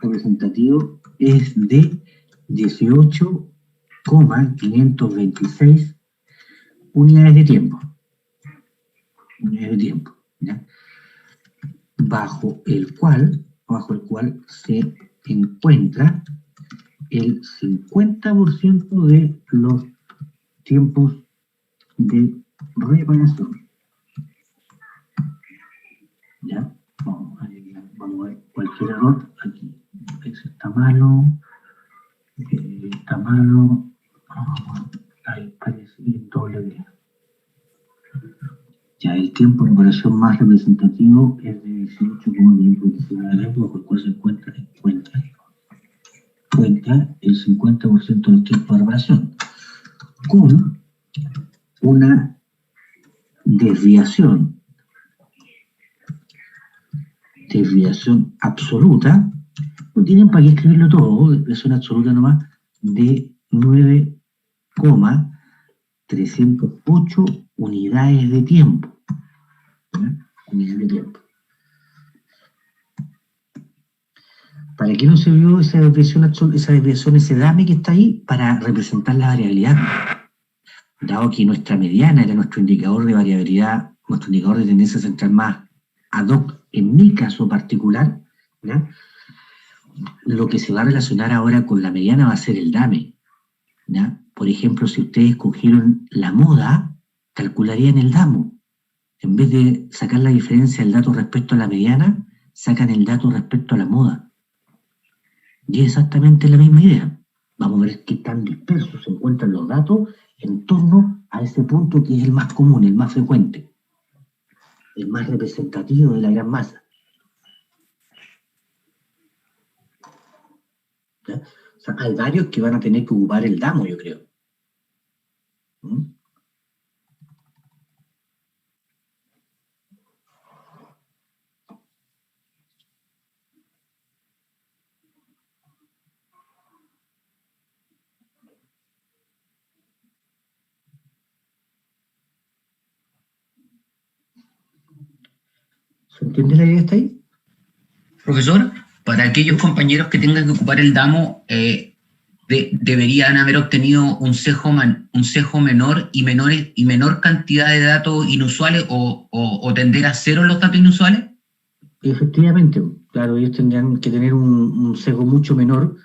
representativo es de 18,526 unidades de tiempo. ¿Ya? Bajo el cual se encuentra el 50% de los tiempos de reparación. ¿Ya? Vamos a ver cualquier error aquí. Ese está malo. Ahí parece doble D. Ya, el tiempo de reparación más representativo es de 18,526 bajo el cual se encuentra el 50% de los tiempos de reparación, con una desviación absoluta, no tienen para qué escribirlo todo, desviación absoluta nomás, de 9,308 unidades de tiempo. Unidades de tiempo. ¿Para qué no se vio esa desviación, ese DAME que está ahí? Para representar la variabilidad. Dado que nuestra mediana era nuestro indicador de variabilidad, nuestro indicador de tendencia central más ad hoc, en mi caso particular, ¿ya? Lo que se va a relacionar ahora con la mediana va a ser el DAME, ¿ya? Por ejemplo, si ustedes cogieron la moda, calcularían el DAMO. En vez de sacar la diferencia del dato respecto a la mediana, sacan el dato respecto a la moda. Y es exactamente la misma idea. Vamos a ver qué tan dispersos se encuentran los datos en torno a ese punto que es el más común, el más frecuente, el más representativo de la gran masa. ¿Ya? O sea, hay varios que van a tener que ocupar el DAMO, yo creo. ¿Se entiende la idea hasta ahí? Profesor, para aquellos compañeros que tengan que ocupar el DAMO, deberían haber obtenido un cejo menor y menor cantidad de datos inusuales o tender a cero los datos inusuales. Efectivamente, claro, ellos tendrían que tener un sesgo mucho menor,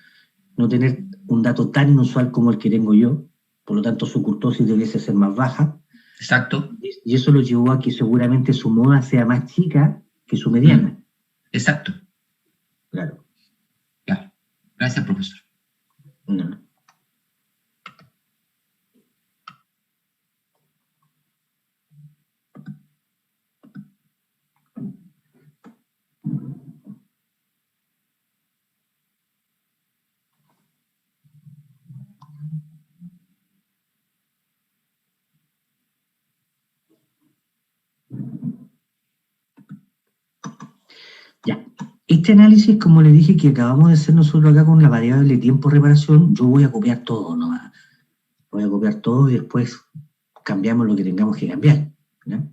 no tener un dato tan inusual como el que tengo yo, por lo tanto su kurtosis debiese ser más baja. Exacto. Y eso lo llevó a que seguramente su moda sea más chica que su mediana. Exacto. Claro. Claro. Gracias, profesor. No. Ya. Este análisis, como les dije, que acabamos de hacer nosotros acá con la variable tiempo de reparación, yo voy a copiar todo nomás. Voy a copiar todo y después cambiamos lo que tengamos que cambiar. ¿Ya?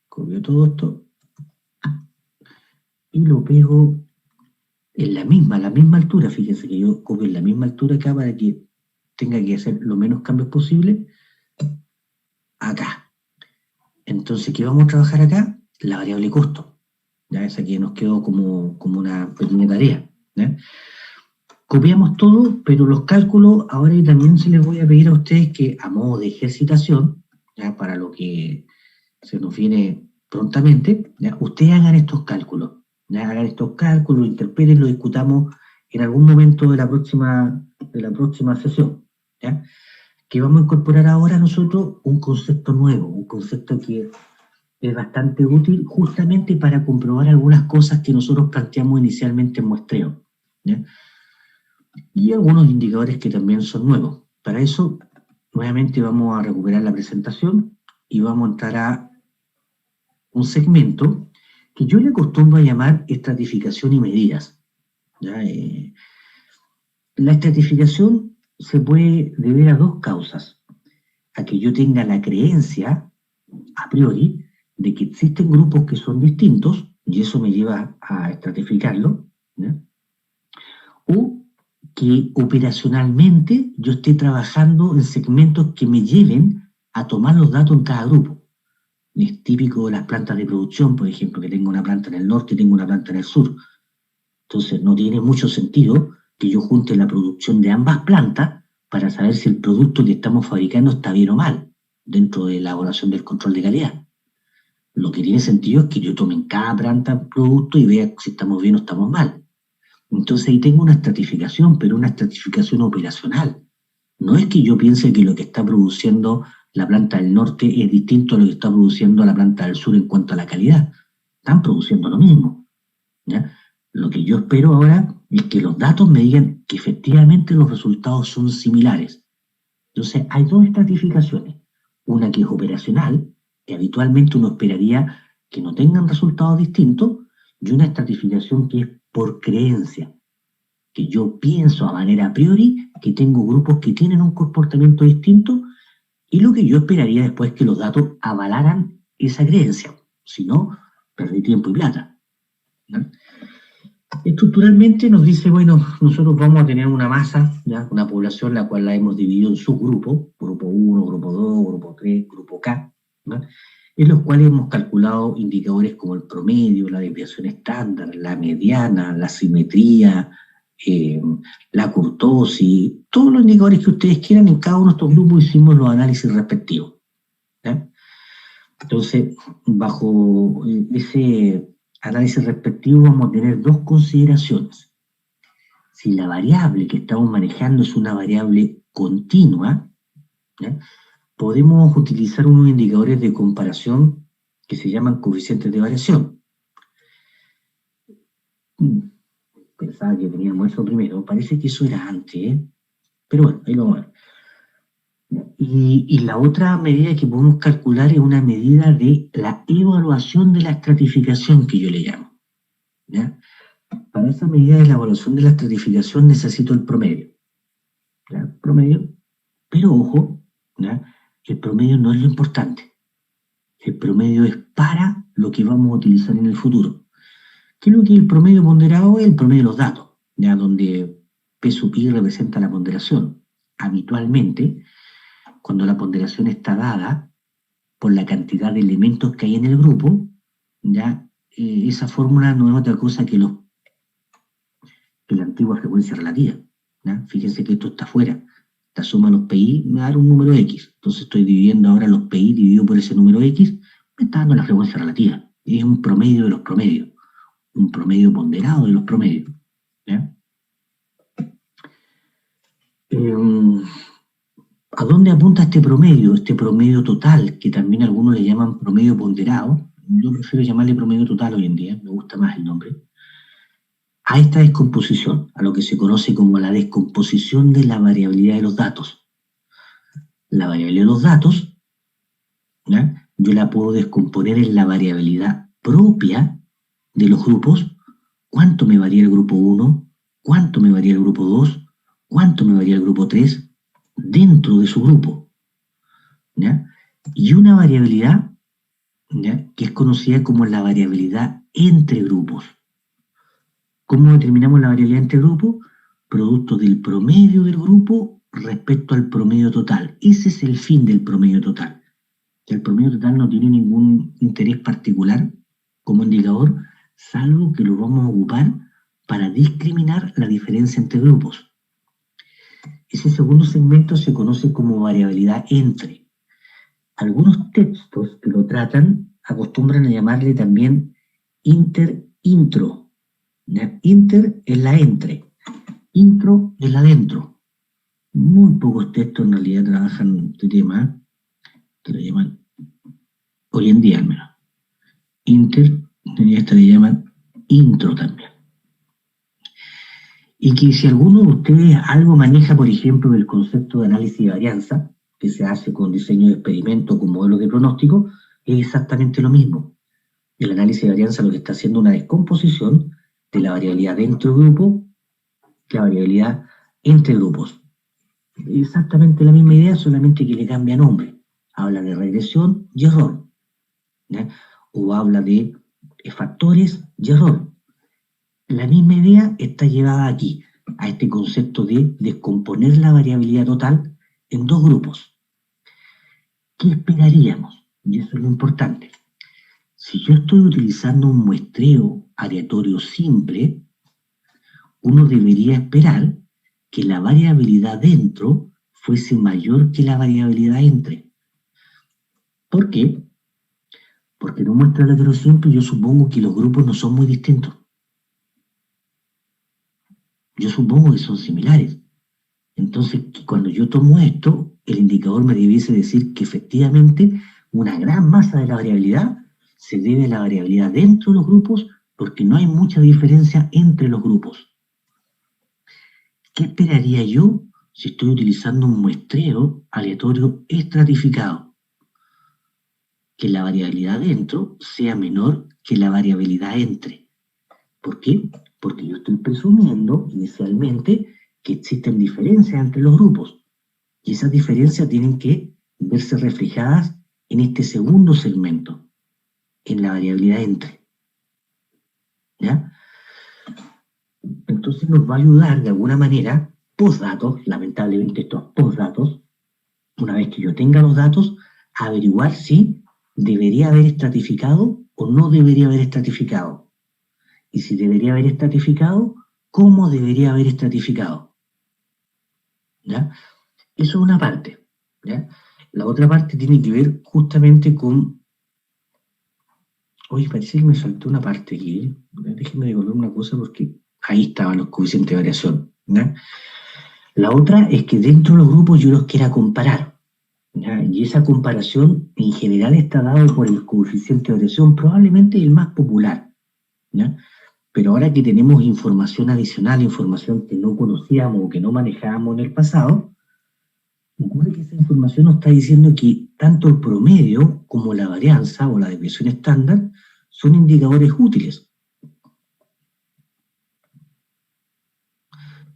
Copio todo esto y lo pego en la misma altura. Fíjense que yo copio en la misma altura acá para que tenga que hacer lo menos cambios posible acá. Entonces, ¿qué vamos a trabajar acá? La variable costo. ¿Ya? Esa que nos quedó como una pequeña tarea. ¿Ya? Copiamos todo, pero los cálculos, ahora también se les voy a pedir a ustedes que, a modo de ejercitación, ¿ya? Para lo que se nos viene prontamente, ¿ya? Ustedes hagan estos cálculos. ¿Ya? Hagan estos cálculos, interpreten, lo discutamos en algún momento de la próxima sesión, ¿ya? Que vamos a incorporar ahora nosotros un concepto nuevo, un concepto que es bastante útil justamente para comprobar algunas cosas que nosotros planteamos inicialmente en muestreo, ¿ya? Y algunos indicadores que también son nuevos. Para eso, nuevamente vamos a recuperar la presentación y vamos a entrar a un segmento que yo le acostumbro a llamar estratificación y medidas, ¿ya? La estratificación se puede deber a dos causas: a que yo tenga la creencia, a priori, de que existen grupos que son distintos, y eso me lleva a estratificarlo, ¿ya? O que operacionalmente yo esté trabajando en segmentos que me lleven a tomar los datos en cada grupo. Es típico de las plantas de producción, por ejemplo, que tengo una planta en el norte y tengo una planta en el sur. Entonces no tiene mucho sentido que yo junte la producción de ambas plantas para saber si el producto que estamos fabricando está bien o mal, dentro de la elaboración del control de calidad. Lo que tiene sentido es que yo tome en cada planta producto y vea si estamos bien o estamos mal. Entonces ahí tengo una estratificación, pero una estratificación operacional. No es que yo piense que lo que está produciendo la planta del norte es distinto a lo que está produciendo la planta del sur en cuanto a la calidad. Están produciendo lo mismo, ¿ya? Lo que yo espero ahora es que los datos me digan que efectivamente los resultados son similares. Entonces hay dos estratificaciones. Una que es operacional, que habitualmente uno esperaría que no tengan resultados distintos, y una estratificación que es por creencia, que yo pienso a manera a priori que tengo grupos que tienen un comportamiento distinto, y lo que yo esperaría después es que los datos avalaran esa creencia. Si no, perdí tiempo y plata, ¿no? Estructuralmente nos dice, bueno, nosotros vamos a tener una masa, ¿ya? Una población la cual la hemos dividido en subgrupos, grupo 1, grupo 2, grupo 3, grupo K, ¿no? En los cuales hemos calculado indicadores como el promedio, la desviación estándar, la mediana, la simetría, la kurtosis, todos los indicadores que ustedes quieran. En cada uno de estos grupos hicimos los análisis respectivos, ¿ya? Entonces, bajo ese análisis respectivo vamos a tener dos consideraciones. Si la variable que estamos manejando es una variable continua, ¿ya? Podemos utilizar unos indicadores de comparación que se llaman coeficientes de variación. Pensaba que teníamos eso primero, parece que eso era antes, ¿eh? Pero bueno, ahí lo vamos a ver. Y la otra medida que podemos calcular es una medida de la evaluación de la estratificación, que yo le llamo, ¿ya? Para esa medida de la evaluación de la estratificación necesito el promedio, ¿ya? Promedio, pero ojo, ¿ya? El promedio no es lo importante. El promedio es para lo que vamos a utilizar en el futuro. ¿Qué es lo que es el promedio ponderado? Es el promedio de los datos, ¿ya? Donde P sub I representa la ponderación. Habitualmente, cuando la ponderación está dada por la cantidad de elementos que hay en el grupo, ¿ya? Esa fórmula no es otra cosa que la antigua frecuencia relativa, ¿ya? Fíjense que esto está afuera. La suma de los PI me va a dar un número X. Entonces estoy dividiendo ahora los PI dividido por ese número X, me está dando la frecuencia relativa. Es un promedio de los promedios, un promedio ponderado de los promedios, ¿ya? ¿A dónde apunta este promedio? Este promedio total, que también algunos le llaman promedio ponderado. Yo prefiero llamarle promedio total hoy en día, me gusta más el nombre. A esta descomposición, a lo que se conoce como la descomposición de la variabilidad de los datos. La variabilidad de los datos, ¿ya? Yo la puedo descomponer en la variabilidad propia de los grupos. ¿Cuánto me varía el grupo 1? ¿Cuánto me varía el grupo 2? ¿Cuánto me varía el grupo 3? Dentro de su grupo, ¿ya? Y una variabilidad, ¿ya? Que es conocida como la variabilidad entre grupos. ¿Cómo determinamos la variabilidad entre grupos? Producto del promedio del grupo respecto al promedio total. Ese es el fin del promedio total. El promedio total no tiene ningún interés particular como indicador, salvo que lo vamos a ocupar para discriminar la diferencia entre grupos. Ese segundo segmento se conoce como variabilidad entre. Algunos textos que lo tratan acostumbran a llamarle también inter-intro. Inter es la entre, Intro es la dentro. Muy pocos textos en realidad trabajan este tema, que lo llaman, hoy en día al menos. Inter, y esta le llaman intro también. Y que si alguno de ustedes algo maneja, por ejemplo, el concepto de análisis de varianza, que se hace con diseño de experimento, con modelos de pronóstico, es exactamente lo mismo. El análisis de varianza lo que está haciendo una descomposición de la variabilidad dentro del grupo, la variabilidad entre grupos. Exactamente la misma idea, solamente que le cambia nombre. Habla de regresión y error, ¿ya? O habla de factores y error. La misma idea está llevada aquí, a este concepto de descomponer la variabilidad total en dos grupos. ¿Qué esperaríamos? Y eso es lo importante. Si yo estoy utilizando un muestreo aleatorio simple, uno debería esperar que la variabilidad dentro fuese mayor que la variabilidad entre. ¿Por qué? Porque en un muestreo aleatorio simple yo supongo que los grupos no son muy distintos. Yo supongo que son similares. Entonces, cuando yo tomo esto, el indicador me debiese decir que efectivamente una gran masa de la variabilidad se debe a la variabilidad dentro de los grupos, porque no hay mucha diferencia entre los grupos. ¿Qué esperaría yo si estoy utilizando un muestreo aleatorio estratificado? Que la variabilidad dentro sea menor que la variabilidad entre. ¿Por qué? Porque yo estoy presumiendo inicialmente que existen diferencias entre los grupos. Y esas diferencias tienen que verse reflejadas en este segundo segmento, en la variabilidad entre. ¿Ya? Entonces nos va a ayudar de alguna manera, postdatos, lamentablemente estos postdatos, una vez que yo tenga los datos, a averiguar si debería haber estratificado o no debería haber estratificado. Y si debería haber estratificado, ¿cómo debería haber estratificado? ¿Ya? Eso es una parte, ¿ya? La otra parte tiene que ver justamente con... Oye, parece que me saltó una parte aquí. Déjenme devolver una cosa porque ahí estaban los coeficientes de variación, ¿ya? La otra es que dentro de los grupos yo los quiera comparar, ¿ya? Y esa comparación en general está dado por el coeficiente de variación, probablemente el más popular, ¿ya? Pero ahora que tenemos información adicional, información que no conocíamos o que no manejábamos en el pasado, ocurre que esa información nos está diciendo que tanto el promedio como la varianza o la desviación estándar son indicadores útiles.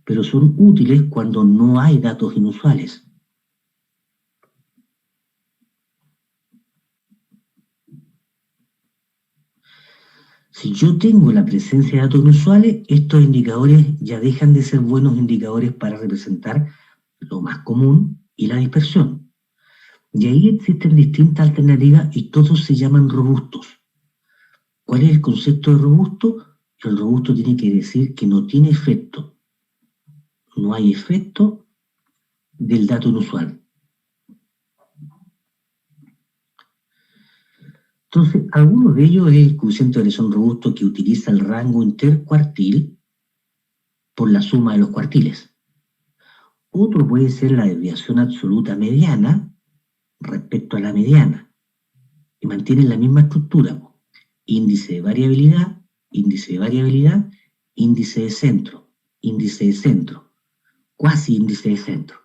Pero son útiles cuando no hay datos inusuales. Si yo tengo la presencia de datos inusuales, estos indicadores ya dejan de ser buenos indicadores para representar lo más común y la dispersión. Y ahí existen distintas alternativas y todos se llaman robustos. ¿Cuál es el concepto de robusto? El robusto tiene que decir que no tiene efecto. No hay efecto del dato inusual. Entonces, algunos de ellos es el coeficiente de variación robusto que utiliza el rango intercuartil por la suma de los cuartiles. Otro puede ser la desviación absoluta mediana respecto a la mediana, y mantienen la misma estructura: índice de variabilidad, índice de variabilidad, índice de centro, cuasi índice de centro.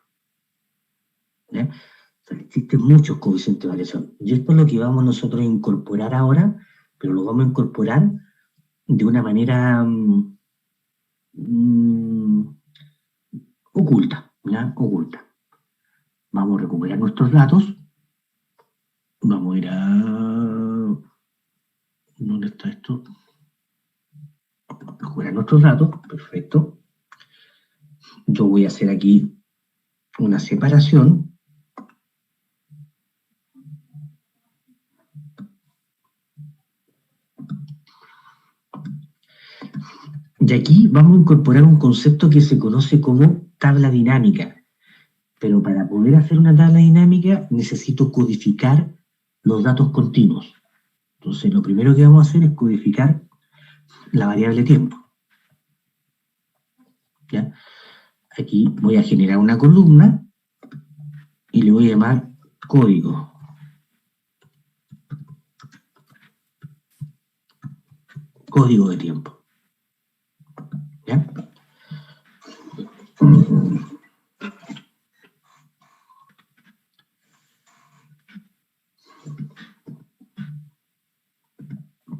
¿Ya? O sea, existen muchos coeficientes de variación. Y esto es lo que vamos nosotros a incorporar ahora, pero lo vamos a incorporar de una manera oculta, ¿ya? Oculta. Vamos a recuperar nuestros datos. Vamos a ir a... ¿Dónde está esto? Recuperar nuestros datos. Perfecto. Yo voy a hacer aquí una separación. Y aquí vamos a incorporar un concepto que se conoce como tabla dinámica. Pero para poder hacer una tabla dinámica necesito codificar los datos continuos. Entonces lo primero que vamos a hacer es codificar la variable tiempo. ¿Ya? aquí voy a generar una columna y le voy a llamar código. Código de tiempo. ¿Ya?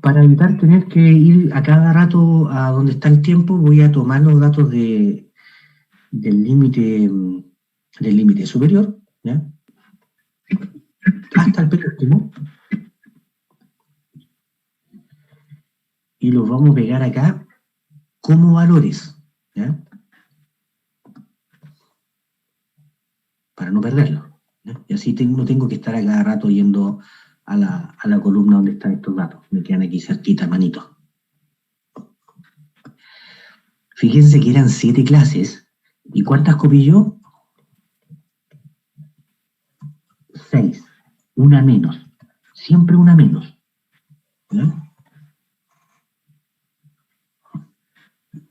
Para evitar tener que ir a cada rato a donde está el tiempo, voy a tomar los datos del límite superior, ¿ya? Hasta el penúltimo, y los vamos a pegar acá como valores, ¿ya? Para no perderlo, ¿ya? Y así no tengo que estar a cada rato yendo a la columna donde están estos datos. Me quedan aquí cerquita, manito. Fíjense que eran 7 clases. ¿Y cuántas copié yo? 6. Una menos. Siempre una menos. ¿Ya?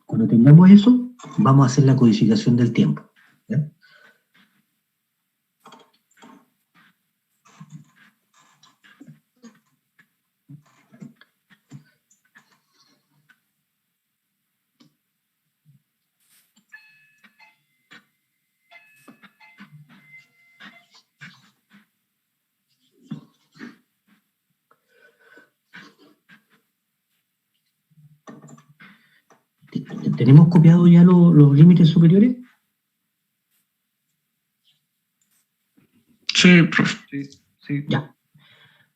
Cuando tengamos eso, vamos a hacer la codificación del tiempo. ¿Ya? ¿Tenemos copiado ya los límites superiores? Sí, profe. Sí. Ya.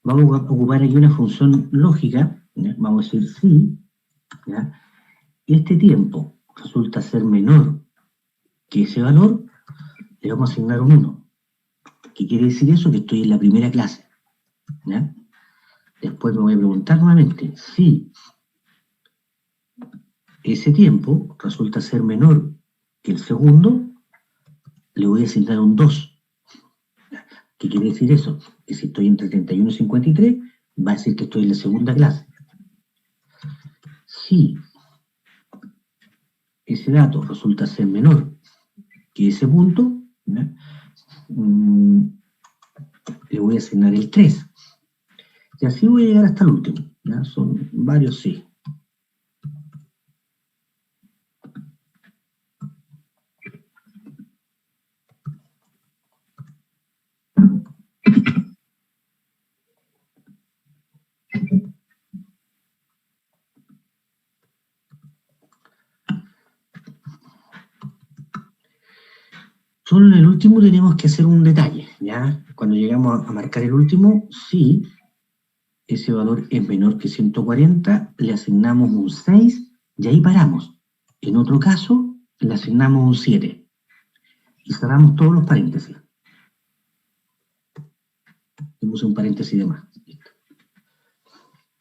Vamos a ocupar aquí una función lógica, ¿ya? Vamos a decir si, ¿ya? Este tiempo resulta ser menor que ese valor, le vamos a asignar un 1. ¿Qué quiere decir eso? Que estoy en la primera clase, ¿ya? Después me voy a preguntar nuevamente, si ese tiempo resulta ser menor que el segundo, le voy a asignar un 2. ¿Qué quiere decir eso? Que si estoy entre 31 y 53, va a decir que estoy en la segunda clase. Si ese dato resulta ser menor que ese punto, ¿ya? Le voy a asignar el 3. Y así voy a llegar hasta el último, ¿ya? Son varios sí. Solo en el último tenemos que hacer un detalle, ¿ya? Cuando llegamos a marcar el último, si ese valor es menor que 140, le asignamos un 6 y ahí paramos. En otro caso, le asignamos un 7 y cerramos todos los paréntesis. Le puse un paréntesis de más. Listo.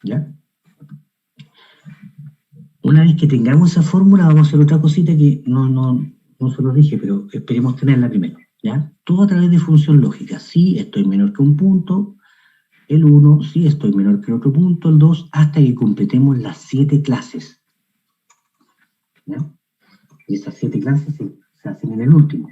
¿Ya? Una vez que tengamos esa fórmula, vamos a hacer otra cosita que no se lo dije, pero esperemos tenerla primero, ¿ya? Todo a través de función lógica. Si estoy menor que un punto, el 1, si estoy menor que otro punto, el 2, hasta que completemos las 7 clases. ¿Ya? Y esas 7 clases se hacen en el último.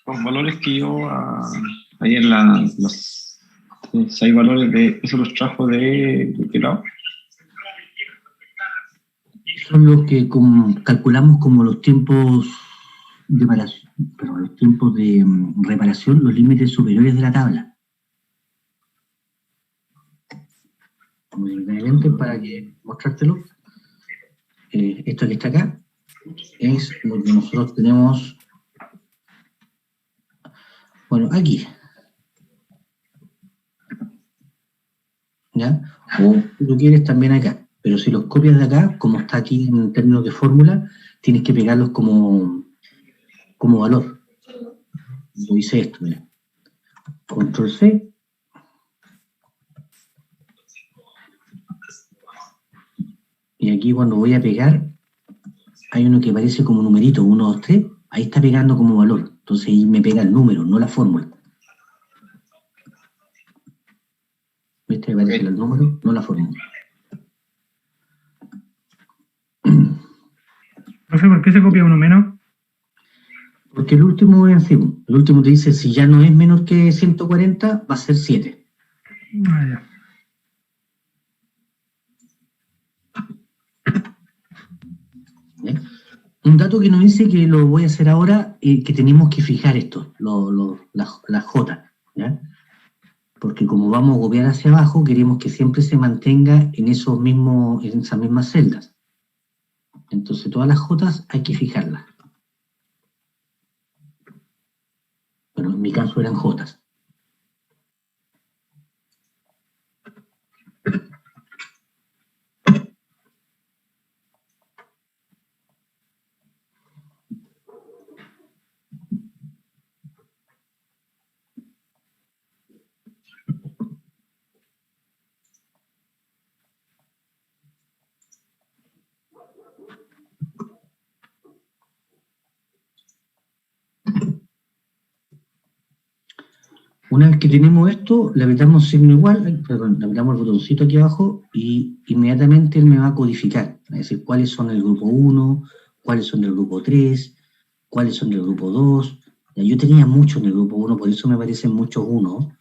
Los valores que yo ahí en los 6 valores de eso los trajo de qué lado. Son los que calculamos como los tiempos de reparación, los tiempos de reparación, los límites superiores de la tabla. Muy brevemente para que mostrártelo. Esto que está acá es lo que nosotros tenemos, bueno, aquí. ¿Ya? O si tú quieres también acá. Pero si los copias de acá, como está aquí en términos de fórmula, tienes que pegarlos como valor. Yo hice esto, mira. Control C. Y aquí cuando voy a pegar, hay uno que aparece como numerito, 1, 2, 3. Ahí está pegando como valor. Entonces ahí me pega el número, no la fórmula. ¿Viste? Me aparece el número, no la fórmula. Profe, ¿por qué se copia uno menos? Porque el último es encima. El último te dice, si ya no es menor que 140, va a ser 7. Ah, ya. ¿Ya? Un dato que nos dice que lo voy a hacer ahora, que tenemos que fijar esto, la J, ¿ya? Porque como vamos a copiar hacia abajo, queremos que siempre se mantenga en esas mismas celdas. Entonces todas las J hay que fijarlas. Bueno, en mi caso eran J. Una vez que tenemos esto, le apretamos signo igual, le apretamos el botoncito aquí abajo y inmediatamente él me va a codificar. Es decir, cuáles son del grupo 1, cuáles son del grupo 3, cuáles son del grupo 2. Ya, yo tenía muchos en el grupo 1, por eso me parecen muchos 1,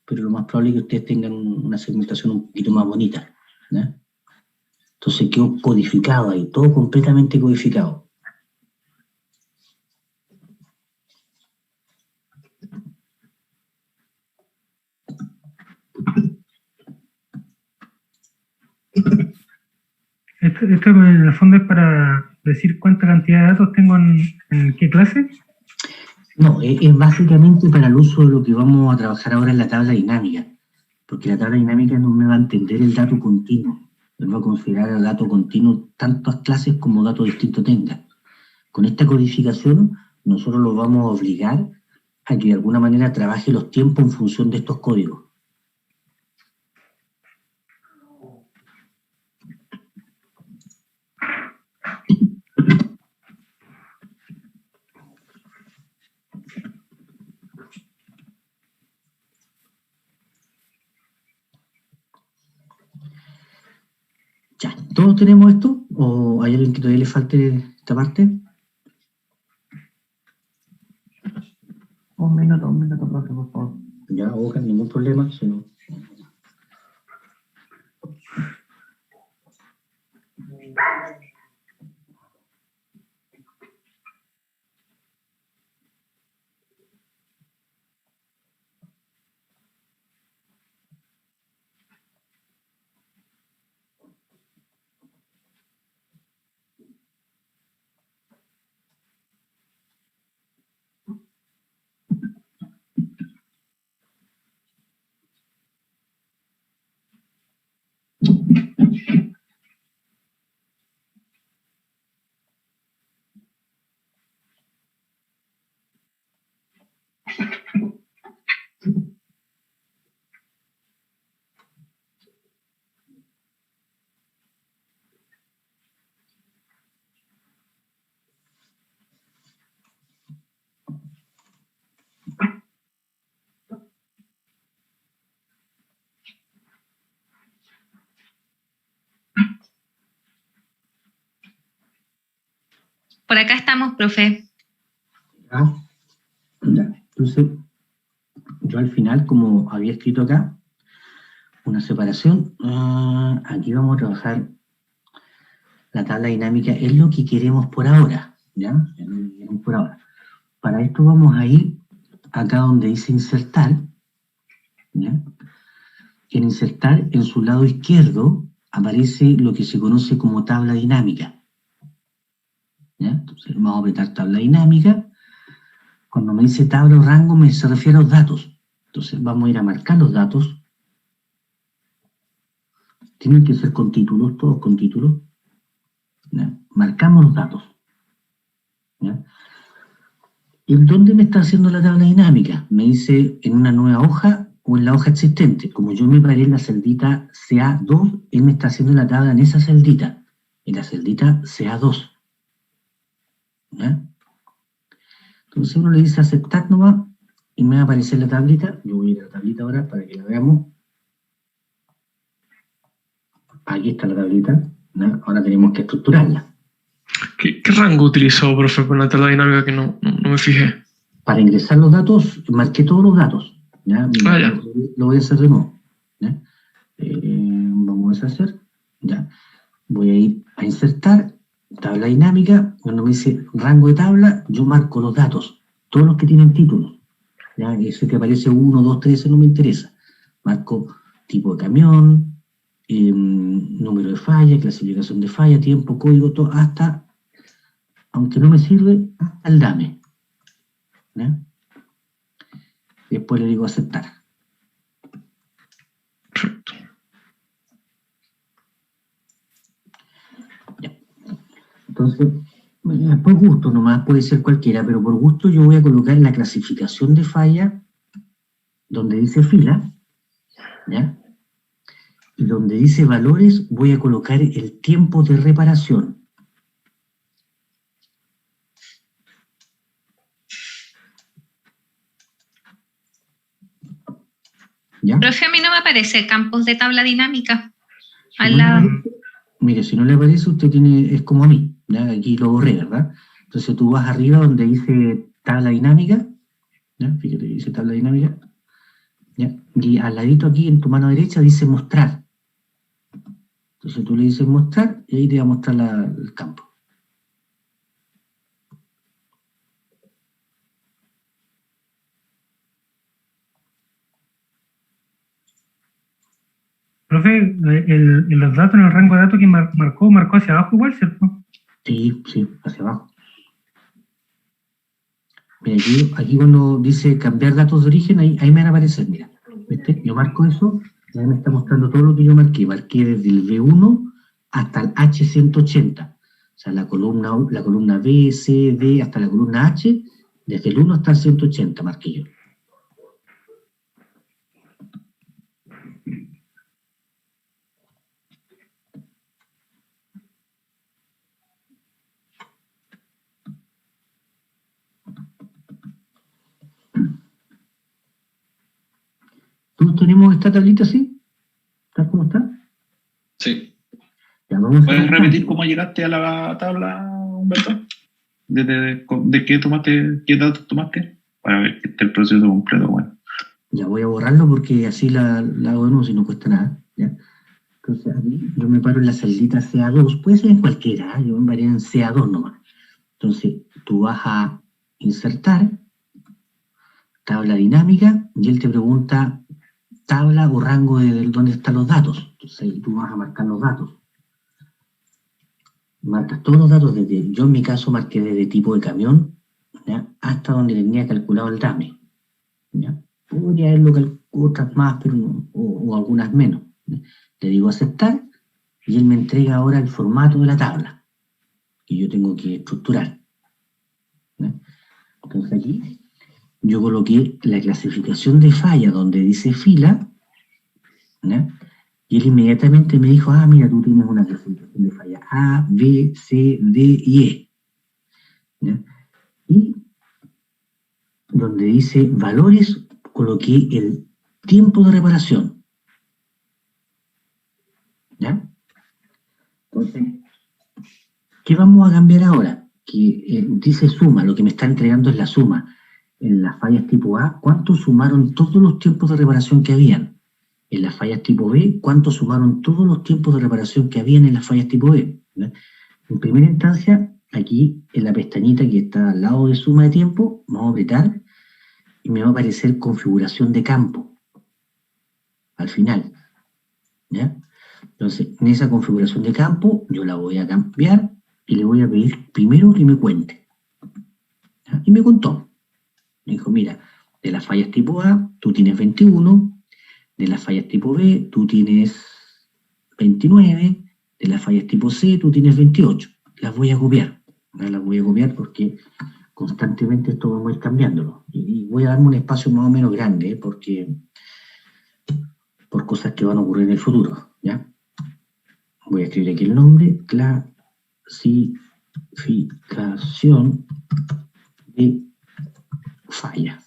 pero lo más probable es que ustedes tengan una segmentación un poquito más bonita, ¿ya? Entonces quedó codificado ahí, todo completamente codificado. Esto en el fondo es para decir cuánta cantidad de datos tengo en qué clase. No, es básicamente para el uso de lo que vamos a trabajar ahora en la tabla dinámica, porque la tabla dinámica no me va a entender el dato continuo, me va a considerar el dato continuo tantas clases como datos distintos tenga. Con esta codificación nosotros lo vamos a obligar a que de alguna manera trabaje los tiempos en función de estos códigos. Ya, ¿todos tenemos esto? ¿O hay alguien que todavía le falte esta parte? Un minuto, profe, por favor. Ya, ojalá, ningún problema. Sino... Por acá estamos, profe. Ya. Entonces, yo al final, como había escrito acá, una separación, aquí vamos a trabajar la tabla dinámica, es lo que queremos por ahora, ¿ya? Es lo que queremos por ahora. Para esto vamos a ir acá donde dice insertar, ¿ya? En insertar, en su lado izquierdo, aparece lo que se conoce como tabla dinámica. ¿Ya? Entonces vamos a apretar tabla dinámica. Cuando me dice tabla o rango se refiere a los datos. Entonces vamos a ir a marcar los datos. Tienen que ser con títulos, todos con títulos. ¿Ya? Marcamos los datos. ¿Ya? ¿Y dónde me está haciendo la tabla dinámica? Me dice en una nueva hoja o en la hoja existente. Como yo me paré en la celdita CA2, él me está haciendo la tabla en esa celdita, en la celdita CA2. ¿Ya? Entonces uno le dice aceptar nomás y me va a aparecer la tablita. Yo voy a ir a la tablita ahora para que la veamos. Aquí está la tablita, ¿no? Ahora tenemos que estructurarla. ¿Qué rango utilizó, profe, con la tabla dinámica que no me fijé? Para ingresar los datos, marqué todos los datos. ¿Ya? Ya. Lo voy a hacer de nuevo. ¿Ya? Vamos a deshacer. Ya. Voy a ir a insertar. Tabla dinámica, cuando me dice rango de tabla, yo marco los datos, todos los que tienen títulos. ¿Ya? Ese que aparece 1, 2, 3, ese no me interesa. Marco tipo de camión, número de falla, clasificación de falla, tiempo, código, todo, hasta, aunque no me sirve, hasta el DAME. ¿Ya? Después le digo aceptar. Perfecto. Entonces, por gusto nomás, puede ser cualquiera, pero por gusto yo voy a colocar la clasificación de falla donde dice fila, ¿ya? Y donde dice valores voy a colocar el tiempo de reparación. ¿Ya? Profe, a mí no me aparece campos de tabla dinámica. Al lado. Mire, si no le aparece, usted tiene, es como a mí, ¿ya? Aquí lo borré, ¿verdad? Entonces tú vas arriba donde dice tabla dinámica, ¿ya? Fíjate, dice tabla dinámica, ¿ya? Y al ladito aquí en tu mano derecha dice mostrar. Entonces tú le dices mostrar y ahí te va a mostrar el campo. Profe, los datos en el rango de datos que marcó hacia abajo igual, ¿cierto? Sí, hacia abajo. Mira, aquí cuando dice cambiar datos de origen, ahí me van a aparecer, mira. ¿Viste? Yo marco eso, y ahí me está mostrando todo lo que yo marqué. Marqué desde el B1 hasta el H180. O sea, la columna B, C, D, hasta la columna H, desde el 1 hasta el 180 marqué yo. ¿Todos tenemos esta tablita así? ¿Está como está? Sí. Ya, vamos ¿Puedes repetir cómo llegaste a la tabla, Humberto? ¿De qué datos tomaste? Para ver que esté el proceso completo, bueno. Ya voy a borrarlo porque así la hago de nuevo si no cuesta nada. ¿Ya? Entonces aquí yo me paro en la celdita CA2, puede ser en cualquiera, yo me paré en CA2 nomás. Entonces tú vas a insertar tabla dinámica y él te pregunta tabla o rango de dónde están los datos. Entonces ahí tú vas a marcar los datos. Marcas todos los datos desde, yo en mi caso marqué desde tipo de camión, ¿ya? Hasta donde tenía calculado el DAME. ¿Ya? Podría haberlo otras más, pero no, o algunas menos. ¿Ya? Le digo aceptar y él me entrega ahora el formato de la tabla que yo tengo que estructurar. ¿Ya? Entonces aquí yo coloqué la clasificación de falla donde dice fila, ¿ya? Y él inmediatamente me dijo, mira, tú tienes una clasificación de falla A, B, C, D y E. ¿Ya? Y donde dice valores, coloqué el tiempo de reparación. ¿Ya? Entonces, ¿qué vamos a cambiar ahora? Que dice suma, lo que me está entregando es la suma. En las fallas tipo A, ¿cuánto sumaron todos los tiempos de reparación que habían? En las fallas tipo B, ¿cuánto sumaron todos los tiempos de reparación que habían en las fallas tipo B? ¿No? En primera instancia, aquí en la pestañita que está al lado de suma de tiempo, vamos a apretar y me va a aparecer configuración de campo al final. ¿Ya? Entonces, en esa configuración de campo, yo la voy a cambiar y le voy a pedir primero que me cuente. ¿Ya? Y me contó. Me dijo, mira, de las fallas tipo A, tú tienes 21, de las fallas tipo B, tú tienes 29, de las fallas tipo C, tú tienes 28. Las voy a copiar. ¿No? Las voy a copiar porque constantemente esto vamos a ir cambiándolo. Y voy a darme un espacio más o menos grande, porque por cosas que van a ocurrir en el futuro. ¿Ya? Voy a escribir aquí el nombre, clasificación de falla.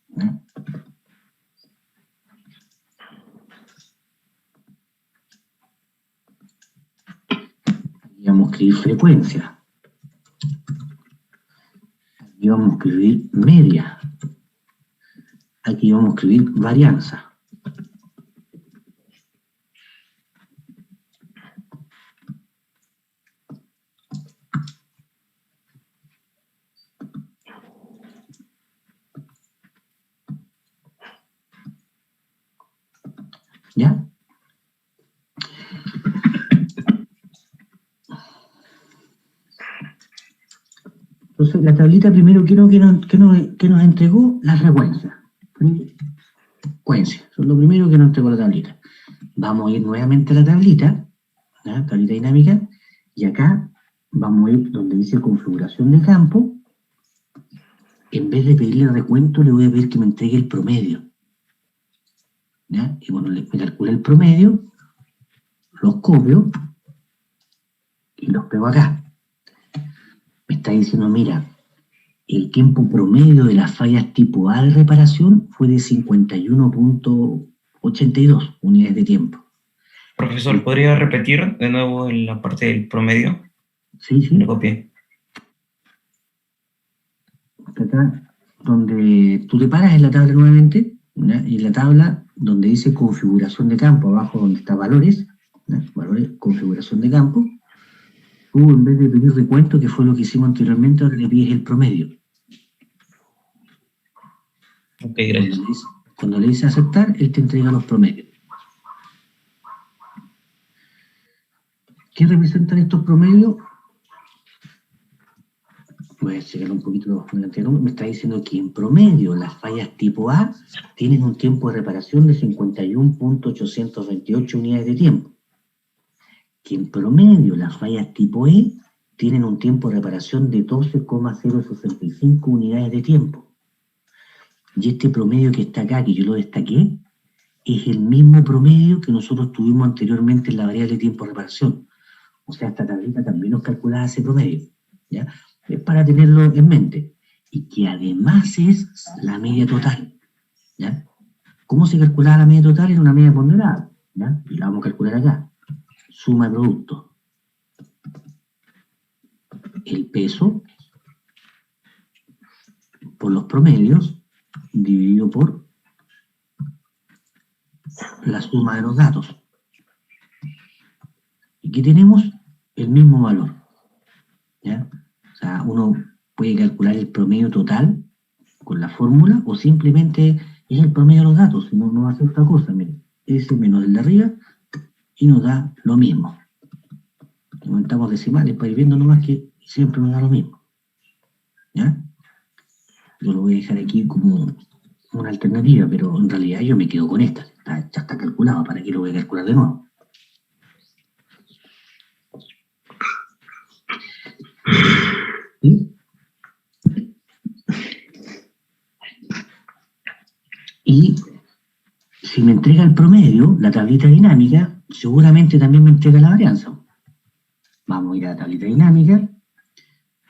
¿Ya? Aquí vamos a escribir frecuencia. Aquí vamos a escribir media. Aquí vamos a escribir varianza. ¿Ya? Entonces, la tablita primero que nos entregó la frecuencia. Frecuencia. Eso es lo primero que nos entregó la tablita. Vamos a ir nuevamente a la tablita, ¿ya? Tablita dinámica, y acá vamos a ir donde dice configuración de campo. En vez de pedirle el recuento, le voy a pedir que me entregue el promedio. ¿Ya? Y bueno, me calcula el promedio, los copio y los pego acá. Me está diciendo, mira, el tiempo promedio de las fallas tipo A de reparación fue de 51.82 unidades de tiempo. Profesor, ¿podría repetir de nuevo en la parte del promedio? Sí. Me copié. Acá, donde tú te paras en la tabla nuevamente, ¿ya? Y en la tabla donde dice configuración de campo, abajo donde está valores, ¿ya? Valores, configuración de campo, tú en vez de pedir recuento, que fue lo que hicimos anteriormente, ahora le pides el promedio. Ok, gracias. Cuando le dices aceptar, él te entrega los promedios. ¿Qué representan estos promedios? Voy a checar un poquito delante. Me está diciendo que en promedio las fallas tipo A tienen un tiempo de reparación de 51.828 unidades de tiempo. Que en promedio las fallas tipo E tienen un tiempo de reparación de 12,065 unidades de tiempo. Y este promedio que está acá, que yo lo destaqué, es el mismo promedio que nosotros tuvimos anteriormente en la variable de tiempo de reparación. O sea, esta tablita también nos calculaba ese promedio. ¿Ya? Es para tenerlo en mente. Y que además es la media total. ¿Ya? ¿Cómo se calculaba la media total? Era una media ponderada. ¿Ya? Y la vamos a calcular acá. Suma de productos. El peso por los promedios dividido por la suma de los datos. Y aquí tenemos el mismo valor. ¿Ya? O sea, uno puede calcular el promedio total con la fórmula o simplemente es el promedio de los datos, si no, no hace otra cosa. Miren, S menos el de arriba y nos da lo mismo. Aumentamos decimales para ir viendo nomás que siempre nos da lo mismo. ¿Ya? Yo lo voy a dejar aquí como una alternativa, pero en realidad yo me quedo con esta. Ya está calculado, ¿para qué lo voy a calcular de nuevo? ¿Sí? Y si me entrega el promedio, la tablita dinámica, seguramente también me entrega la varianza. Vamos a ir a la tablita dinámica,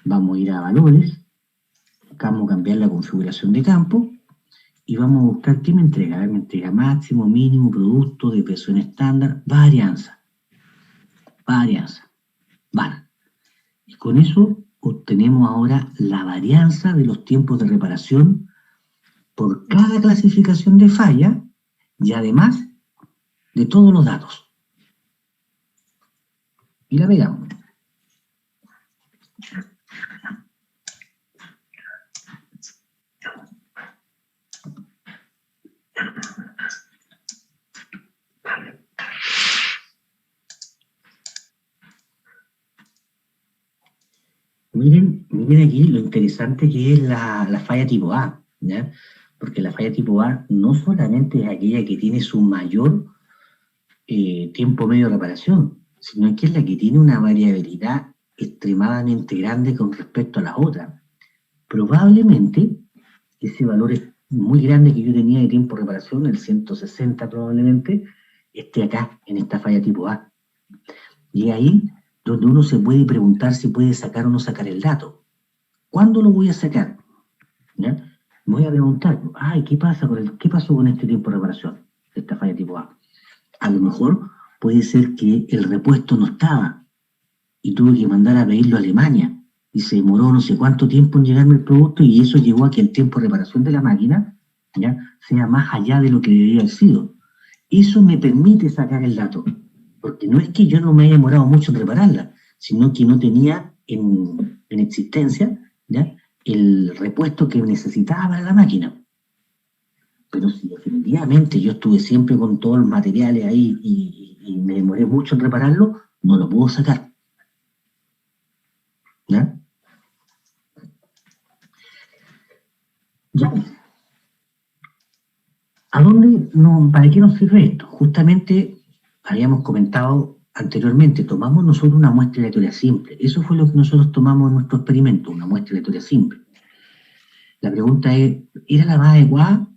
vamos a ir a valores, vamos a cambiar la configuración de campo y vamos a buscar qué me entrega. A ver, me entrega máximo, mínimo, producto, depresión estándar, varianza. Varianza. Vale. Y con eso obtenemos ahora la varianza de los tiempos de reparación por cada clasificación de falla y además de todos los datos. Y la pegamos. Miren aquí lo interesante que es la falla tipo A, ¿ya? Porque la falla tipo A no solamente es aquella que tiene su mayor tiempo medio de reparación, sino que es la que tiene una variabilidad extremadamente grande con respecto a las otras. Probablemente ese valor es muy grande que yo tenía de tiempo de reparación, el 160 probablemente, esté acá, en esta falla tipo A. Y ahí donde uno se puede preguntar si puede sacar o no sacar el dato. ¿Cuándo lo voy a sacar? ¿Ya? Me voy a preguntar, ay, ¿qué pasó con este tiempo de reparación de esta falla tipo A? A lo mejor puede ser que el repuesto no estaba y tuve que mandar a pedirlo a Alemania y se demoró no sé cuánto tiempo en llegarme el producto y eso llevó a que el tiempo de reparación de la máquina, ¿ya?, sea más allá de lo que debería haber sido. Eso me permite sacar el dato, porque no es que yo no me haya demorado mucho en repararla, sino que no tenía en existencia, ¿ya?, el repuesto que necesitaba para la máquina. Pero si definitivamente yo estuve siempre con todos los materiales ahí y me demoré mucho en repararlo, no lo puedo sacar. ¿Ya? Ya. ¿Para qué nos sirve esto? Justamente habíamos comentado anteriormente, tomamos nosotros una muestra aleatoria simple. Eso fue lo que nosotros tomamos en nuestro experimento, una muestra aleatoria simple. La pregunta es, ¿era la más adecuada?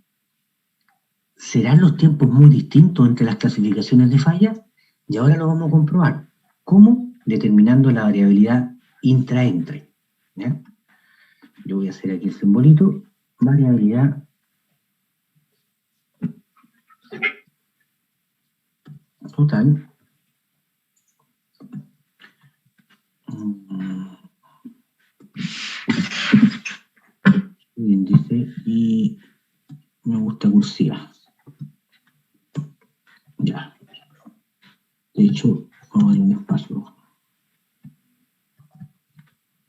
¿Serán los tiempos muy distintos entre las clasificaciones de falla? Y ahora lo vamos a comprobar. ¿Cómo? Determinando la variabilidad intra-entre. ¿Ya? Yo voy a hacer aquí el simbolito, variabilidad total índice y me gusta cursiva. Ya. De hecho, vamos a darle un espacio.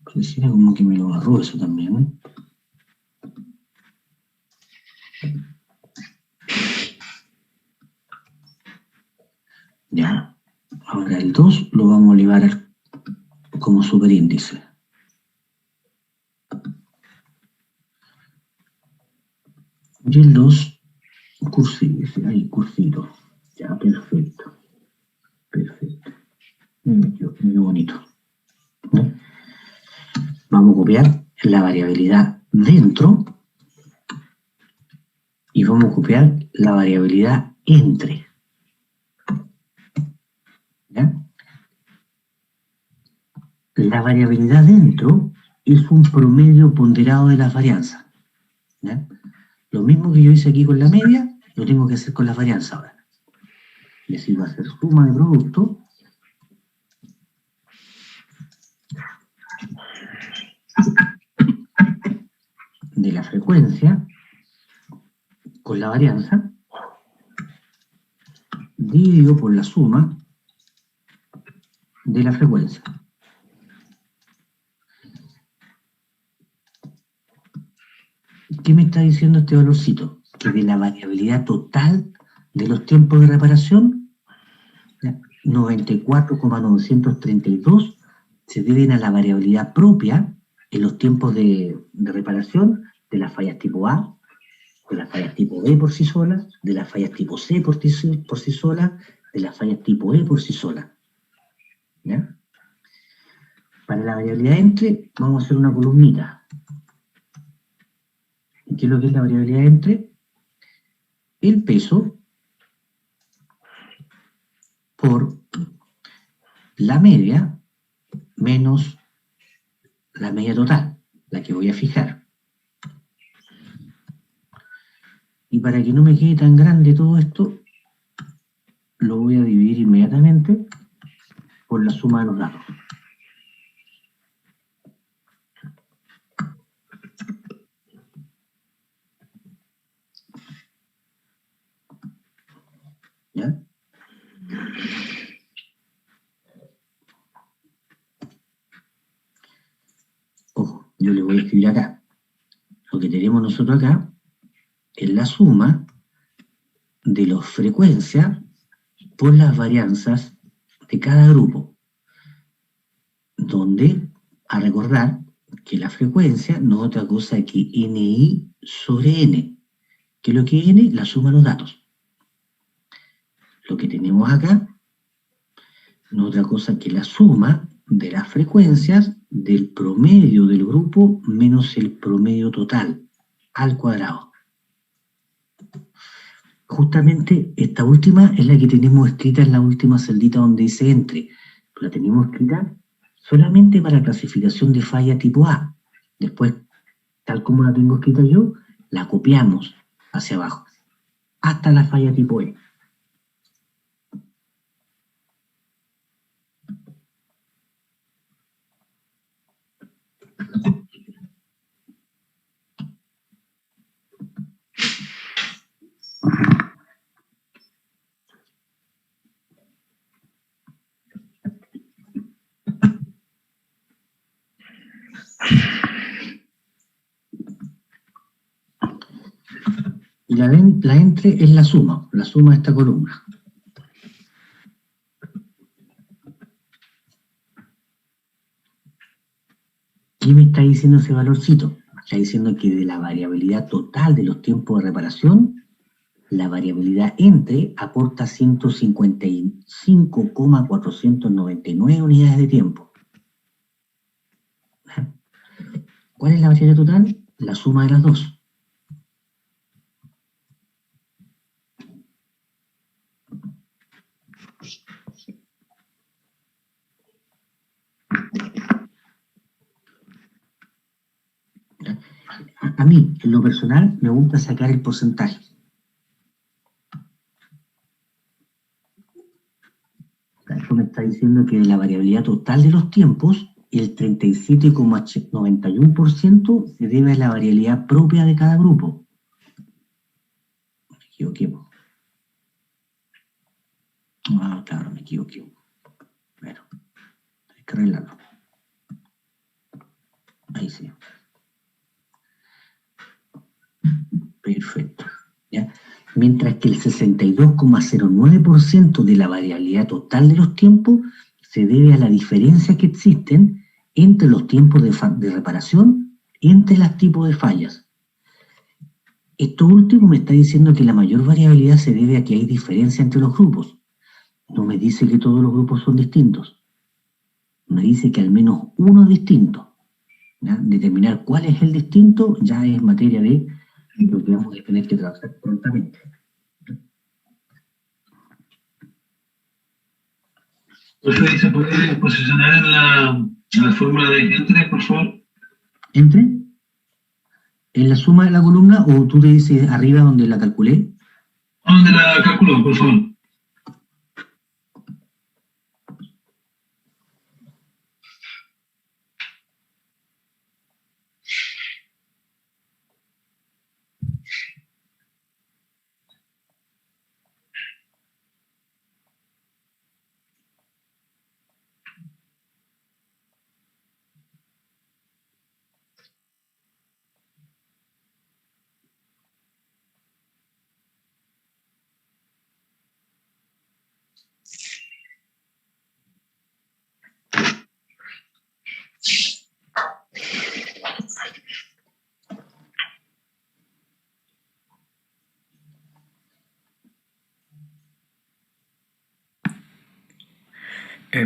Pareciera como que me lo agarró eso también, ¿eh? Ya. Ahora el 2 lo vamos a elevar como superíndice. Y el 2, cursivo, ahí, cursito. Ya, perfecto. Perfecto. Muy bonito. ¿Eh? Vamos a copiar la variabilidad dentro y vamos a copiar la variabilidad entre. ¿Ya? La variabilidad dentro es un promedio ponderado de las varianzas. ¿Ya? Lo mismo que yo hice aquí con la media, lo tengo que hacer con las varianzas ahora. Y así va a ser suma de producto de la frecuencia con la varianza dividido por la suma de la frecuencia. ¿Qué me está diciendo este valorcito? Que de la variabilidad total de los tiempos de reparación, 94,932 se deben a la variabilidad propia en los tiempos de reparación de las fallas tipo A, de las fallas tipo B por sí solas, de las fallas tipo C por sí solas, de las fallas tipo E por sí solas. ¿Ya? Para la variabilidad entre, vamos a hacer una columnita. ¿Qué es lo que es la variabilidad entre? el peso por la media menos la media total, la que voy a fijar. Y para que no me quede tan grande todo esto, lo voy a dividir inmediatamente por la suma de los datos. ¿Ya? Ojo, yo le voy a escribir acá. Lo que tenemos nosotros acá es la suma de las frecuencias por las varianzas de cada grupo, donde, a recordar que la frecuencia no es otra cosa que NI sobre N, que lo que N la suma de los datos. Lo que tenemos acá no es otra cosa que la suma de las frecuencias del promedio del grupo menos el promedio total al cuadrado. Justamente esta última es la que tenemos escrita en la última celdita donde dice entre. La tenemos escrita solamente para clasificación de falla tipo A. Después, tal como la tengo escrita yo, la copiamos hacia abajo, hasta la falla tipo E. Y la entre es la suma de esta columna. ¿Qué me está diciendo ese valorcito? Me está diciendo que de la variabilidad total de los tiempos de reparación, la variabilidad entre aporta 155,499 unidades de tiempo. ¿Cuál es la variabilidad total? La suma de las dos. A mí, en lo personal, me gusta sacar el porcentaje. Esto me está diciendo que de la variabilidad total de los tiempos, el 37,91% se debe a la variabilidad propia de cada grupo. Me equivoqué. Ah, claro, me equivoqué. Bueno, hay que arreglarlo. Ahí sí. Perfecto. ¿Ya? Mientras que el 62,09% de la variabilidad total de los tiempos se debe a la diferencia que existen entre los tiempos de reparación y entre los tipos de fallas. Esto último me está diciendo que la mayor variabilidad se debe a que hay diferencia entre los grupos. No me dice que todos los grupos son distintos. Me dice que al menos uno es distinto. ¿Ya? Determinar cuál es el distinto ya es materia de lo que vamos a tener que trabajar prontamente. Profe, ¿se puede posicionar en la fórmula de entre, por favor? ¿Entre? ¿En la suma de la columna o tú le dices arriba donde la calculé? ¿Dónde la calculó, por favor?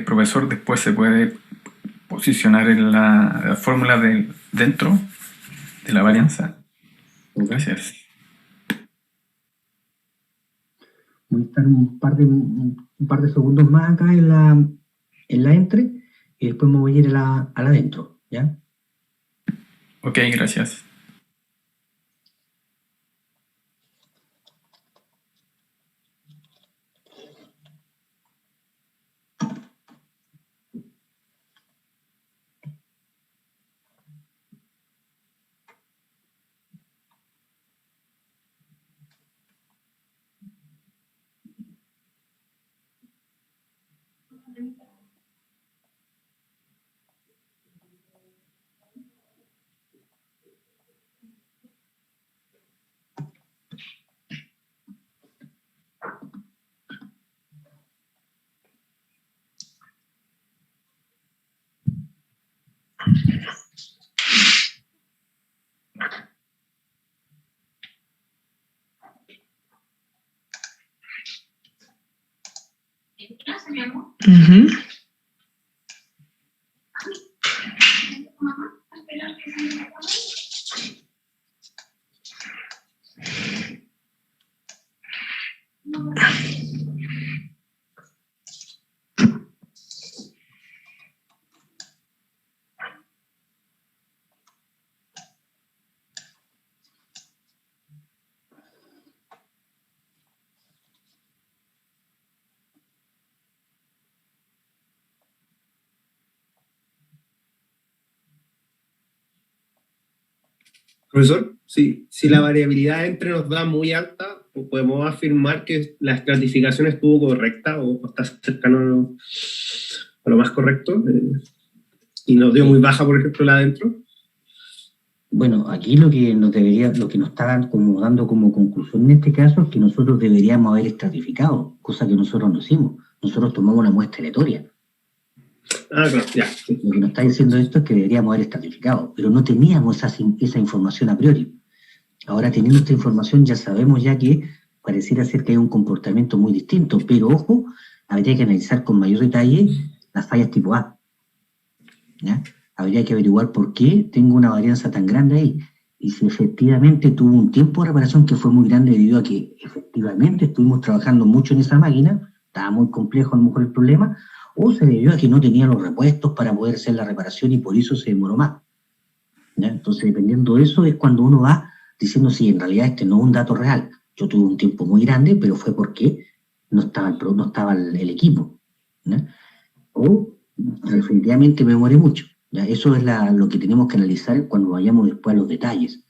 Profesor, después se puede posicionar en la fórmula de dentro de la varianza. Gracias. Voy a estar un par de segundos más acá en la entre y después me voy a ir a la adentro, ¿ya? Ok, gracias. Ujú. Profesor, si la variabilidad entre nos da muy alta, podemos afirmar que la estratificación estuvo correcta o está cercano a lo más correcto, y nos dio muy baja, por ejemplo, la adentro. Bueno, aquí lo que nos está como dando como conclusión en este caso es que nosotros deberíamos haber estratificado, cosa que nosotros no hicimos. Nosotros tomamos una muestra aleatoria. Ah, claro, ya. Lo que nos está diciendo esto es que deberíamos haber estratificado, pero no teníamos esa información a priori. Ahora, teniendo esta información, ya sabemos ya que pareciera ser que hay un comportamiento muy distinto, pero ojo, habría que analizar con mayor detalle las fallas tipo A, ¿ya? Habría que averiguar por qué tengo una varianza tan grande ahí, y si efectivamente tuvo un tiempo de reparación que fue muy grande debido a que efectivamente estuvimos trabajando mucho en esa máquina, estaba muy complejo a lo mejor el problema, o se debió a que no tenía los repuestos para poder hacer la reparación y por eso se demoró más, ¿ya? Entonces, dependiendo de eso, es cuando uno va diciendo, sí, en realidad este no es un dato real. Yo tuve un tiempo muy grande, pero fue porque no estaba el equipo, ¿ya? O definitivamente me demoré mucho, ¿ya? Eso es lo que tenemos que analizar cuando vayamos después a los detalles,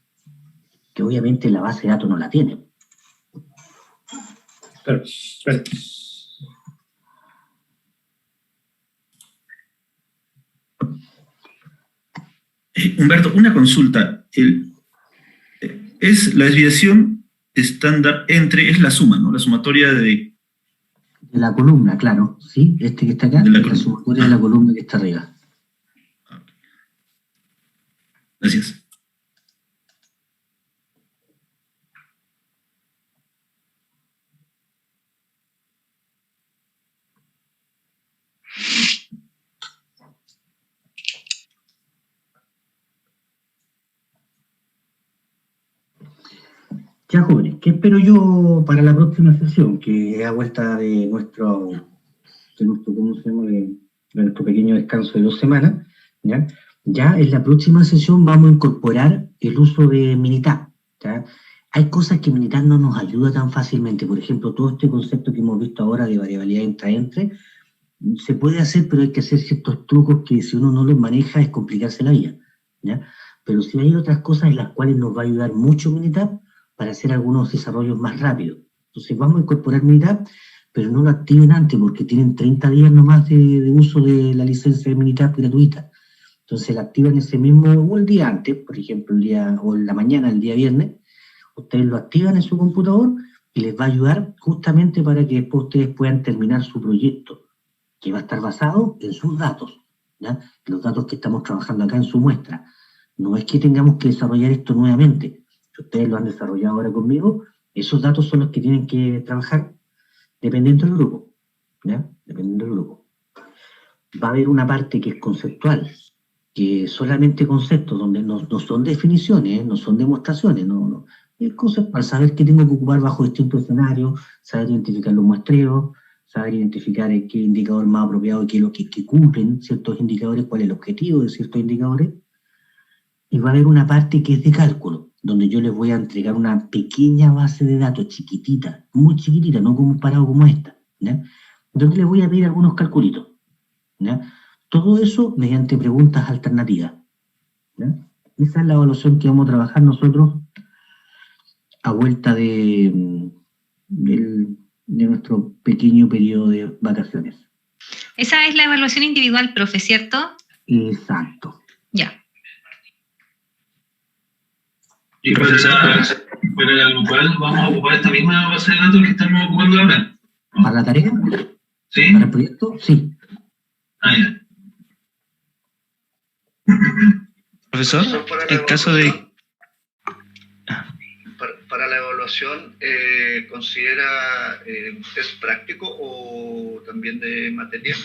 que obviamente la base de datos no la tiene. Claro, claro. Humberto, una consulta. Es la desviación estándar entre, es la suma, ¿no? La sumatoria de la columna, claro, ¿sí? Este que está acá, es la sumatoria de la columna que está arriba. Gracias. Ya, jóvenes, ¿qué espero yo para la próxima sesión? Que es a vuelta de nuestro ¿cómo se llama? De nuestro pequeño descanso de 2 semanas, ¿ya? Ya en la próxima sesión vamos a incorporar el uso de Minitab, ¿ya? Hay cosas que Minitab no nos ayuda tan fácilmente. Por ejemplo, todo este concepto que hemos visto ahora de variabilidad intra-entre, se puede hacer, pero hay que hacer ciertos trucos que si uno no los maneja es complicarse la vida, ¿ya? Pero sí hay otras cosas en las cuales nos va a ayudar mucho Minitab para hacer algunos desarrollos más rápidos. Entonces vamos a incorporar Minitab, pero no lo activen antes porque tienen 30 días nomás de uso de la licencia de Minitab gratuita. Entonces la activan ese mismo, o el día antes, por ejemplo, o en la mañana, el día viernes, ustedes lo activan en su computador y les va a ayudar justamente para que después ustedes puedan terminar su proyecto, que va a estar basado en sus datos, ¿ya? Los datos que estamos trabajando acá en su muestra. No es que tengamos que desarrollar esto nuevamente. Si ustedes lo han desarrollado ahora conmigo, esos datos son los que tienen que trabajar dependiendo del grupo, ¿ya? Dependiendo del grupo. Va a haber una parte que es conceptual, que solamente conceptos, donde no son definiciones, no son demostraciones, no cosas para saber qué tengo que ocupar bajo distintos escenarios, saber identificar los muestreos, saber identificar qué indicador más apropiado y qué es lo que cumplen ciertos indicadores, cuál es el objetivo de ciertos indicadores. Y va a haber una parte que es de cálculo, donde yo les voy a entregar una pequeña base de datos chiquitita, muy chiquitita, no comparado como esta, ¿ya? Donde les voy a pedir algunos calculitos, ¿ya? Todo eso mediante preguntas alternativas, ¿ya? Esa es la evaluación que vamos a trabajar nosotros a vuelta de nuestro pequeño periodo de vacaciones. Esa es la evaluación individual, profe, ¿cierto? Exacto. Ya. Y para la grupal vamos a ocupar esta misma base de datos que estamos ocupando ahora. ¿Para la tarea? ¿Sí? ¿Para el proyecto? Sí. Ah, ya. Profesor, en caso de... Para la evaluación, ¿considera test práctico o también de materia?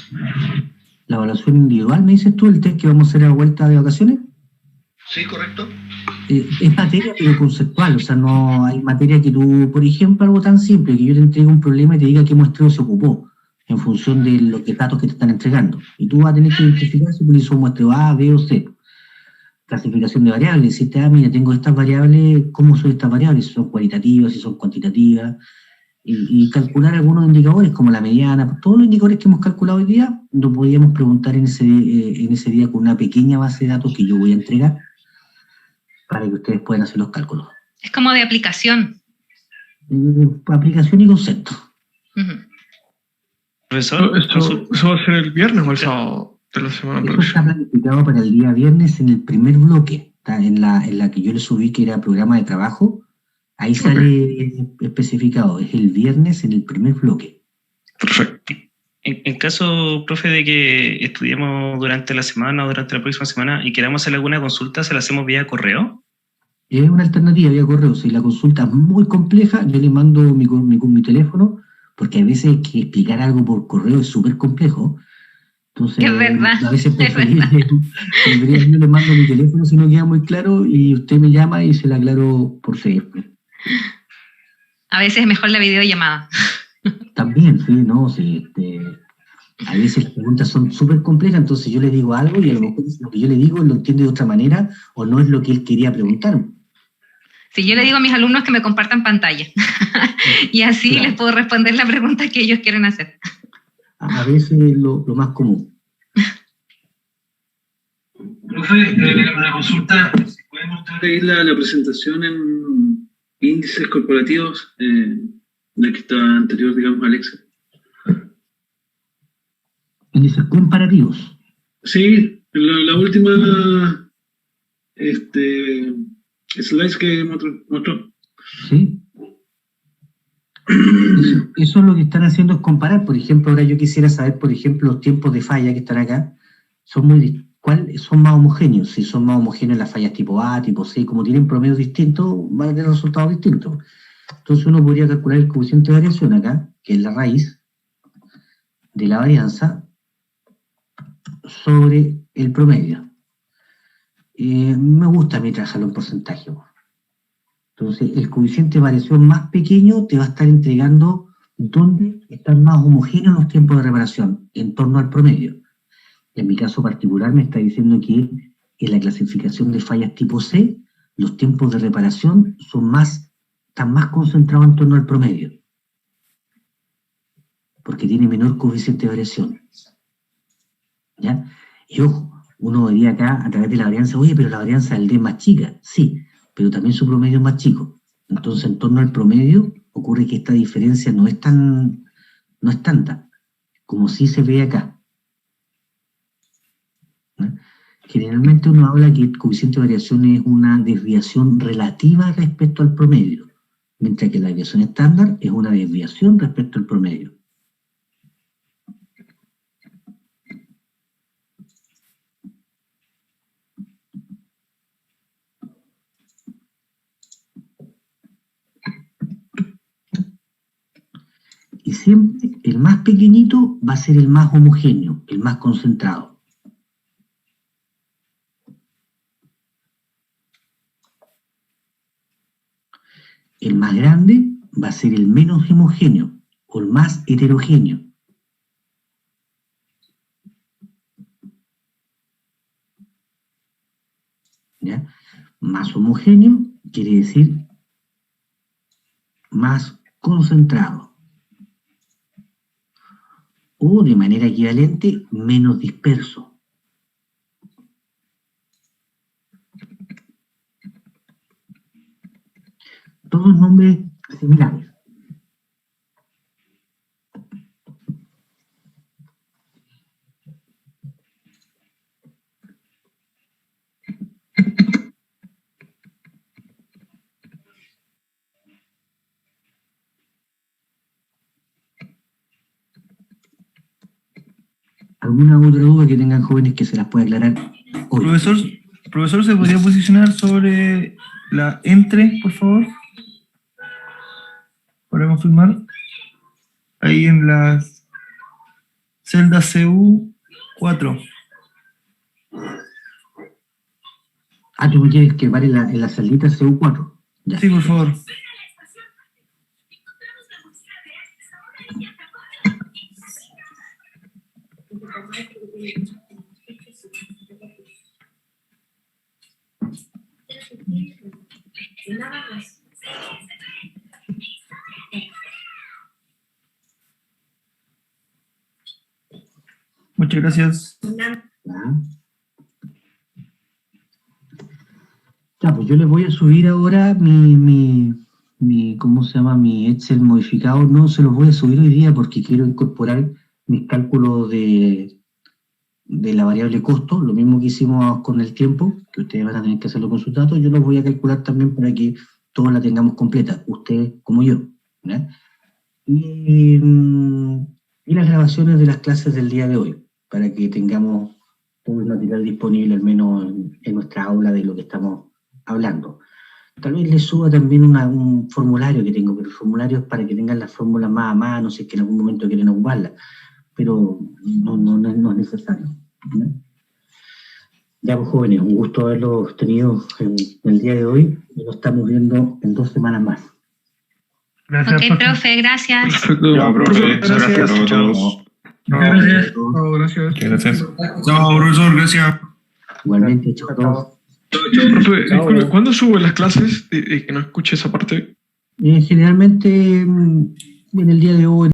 ¿La evaluación individual, me dices tú, el test que vamos a hacer a vuelta de vacaciones? Sí, correcto. Es materia, pero conceptual, o sea, no hay materia que tú, por ejemplo, algo tan simple, que yo te entregue un problema y te diga qué muestreo se ocupó, en función de los datos que te están entregando. Y tú vas a tener que identificar si utilizó un muestreo A, B o C. Clasificación de variables, decirte, mira, tengo estas variables, ¿cómo son estas variables? Si son cualitativas, si son cuantitativas, y calcular algunos indicadores, como la mediana, todos los indicadores que hemos calculado hoy día, lo podíamos preguntar en ese día con una pequeña base de datos que yo voy a entregar, para que ustedes puedan hacer los cálculos. Es como de aplicación. Aplicación y concepto. Profesor, ¿eso va a ser el viernes o el sábado de la semana Esto próxima? está planificado para el día viernes en el primer bloque, está en la que yo les subí que era programa de trabajo, ahí sale especificado, es el viernes en el primer bloque. Perfecto. En caso, profe, de que estudiemos durante la semana o durante la próxima semana y queramos hacer alguna consulta, ¿se la hacemos vía correo? Es una alternativa vía correo. Si la consulta es muy compleja, yo le mando mi teléfono, porque a veces que explicar algo por correo es súper complejo. Entonces, es verdad, a veces yo le mando mi teléfono si no queda muy claro y usted me llama y se la aclaro por teléfono. A veces es mejor la videollamada. También, sí, ¿no? Sí, a veces las preguntas son súper complejas, entonces yo le digo algo y a lo mejor lo que yo le digo lo entiende de otra manera o no es lo que él quería preguntarme. Sí, yo le digo a mis alumnos que me compartan pantalla y así Claro. les puedo responder la pregunta que ellos quieren hacer. A veces es lo más común. Profe, una consulta. ¿Puede mostrar ahí la presentación en índices corporativos, la que está anterior, digamos, al Excel? Índices comparativos. Sí, la última slides que mostró. ¿Sí? Eso es lo que están haciendo es comparar. Por ejemplo, ahora yo quisiera saber, por ejemplo, los tiempos de falla que están acá, son más homogéneos. Si son más homogéneos las fallas tipo A, tipo C, como tienen promedios distintos, van a tener resultados distintos. Entonces uno podría calcular el coeficiente de variación acá, que es la raíz de la varianza, sobre el promedio. Me gusta a mí trabajarlo en porcentaje. Entonces, el coeficiente de variación más pequeño te va a estar entregando dónde están más homogéneos los tiempos de reparación, en torno al promedio. En mi caso particular me está diciendo que en la clasificación de fallas tipo C, los tiempos de reparación están más concentrados en torno al promedio, porque tiene menor coeficiente de variación. ¿Ya? Y ojo, uno vería acá a través de la varianza, oye, pero la varianza del D es más chica, sí, pero también su promedio es más chico. Entonces, en torno al promedio, ocurre que esta diferencia no es tanta, como sí se ve acá. ¿No? Generalmente uno habla que el coeficiente de variación es una desviación relativa respecto al promedio, mientras que la desviación estándar es una desviación respecto al promedio. Y siempre el más pequeñito va a ser el más homogéneo, el más concentrado. el más grande va a ser el menos homogéneo o el más heterogéneo. ¿Ya? Más homogéneo quiere decir más concentrado. O de manera equivalente, menos disperso. Todos nombres similares. ¿Alguna otra duda que tengan jóvenes que se las pueda aclarar hoy? Profesor, ¿se podría posicionar sobre la entre, por favor? Para confirmar. Ahí en la celda CU4. Ah, ¿tú me quieres que pare en la celdita CU4? Ya. Sí, por favor. Muchas gracias. Ya, pues yo les voy a subir ahora mi ¿cómo se llama? Mi Excel modificado. No se los voy a subir hoy día porque quiero incorporar mis cálculos de la variable costo, lo mismo que hicimos con el tiempo, que ustedes van a tener que hacerlo con sus datos. Yo los voy a calcular también para que todos la tengamos completa, ustedes como yo, ¿ya? Y las grabaciones de las clases del día de hoy, para que tengamos todo el material disponible, al menos en nuestra aula, de lo que estamos hablando. Tal vez les suba también un formulario que tengo, pero el formulario es para que tengan las fórmulas más a mano, si es que en algún momento quieren ocuparlas, pero no es necesario, ¿no? Ya, pues, jóvenes, un gusto haberlos tenido en el día de hoy, y nos estamos viendo en 2 semanas más. Gracias, ok, profe, gracias. Perfecto. Ya, profe, gracias a todos. Gracias. Gracias. Chao, profesor, gracias. Igualmente, chao a todos. Profe, disculpe, ¿cuándo subo las clases? Que no escuche esa parte. Generalmente en el día de hoy.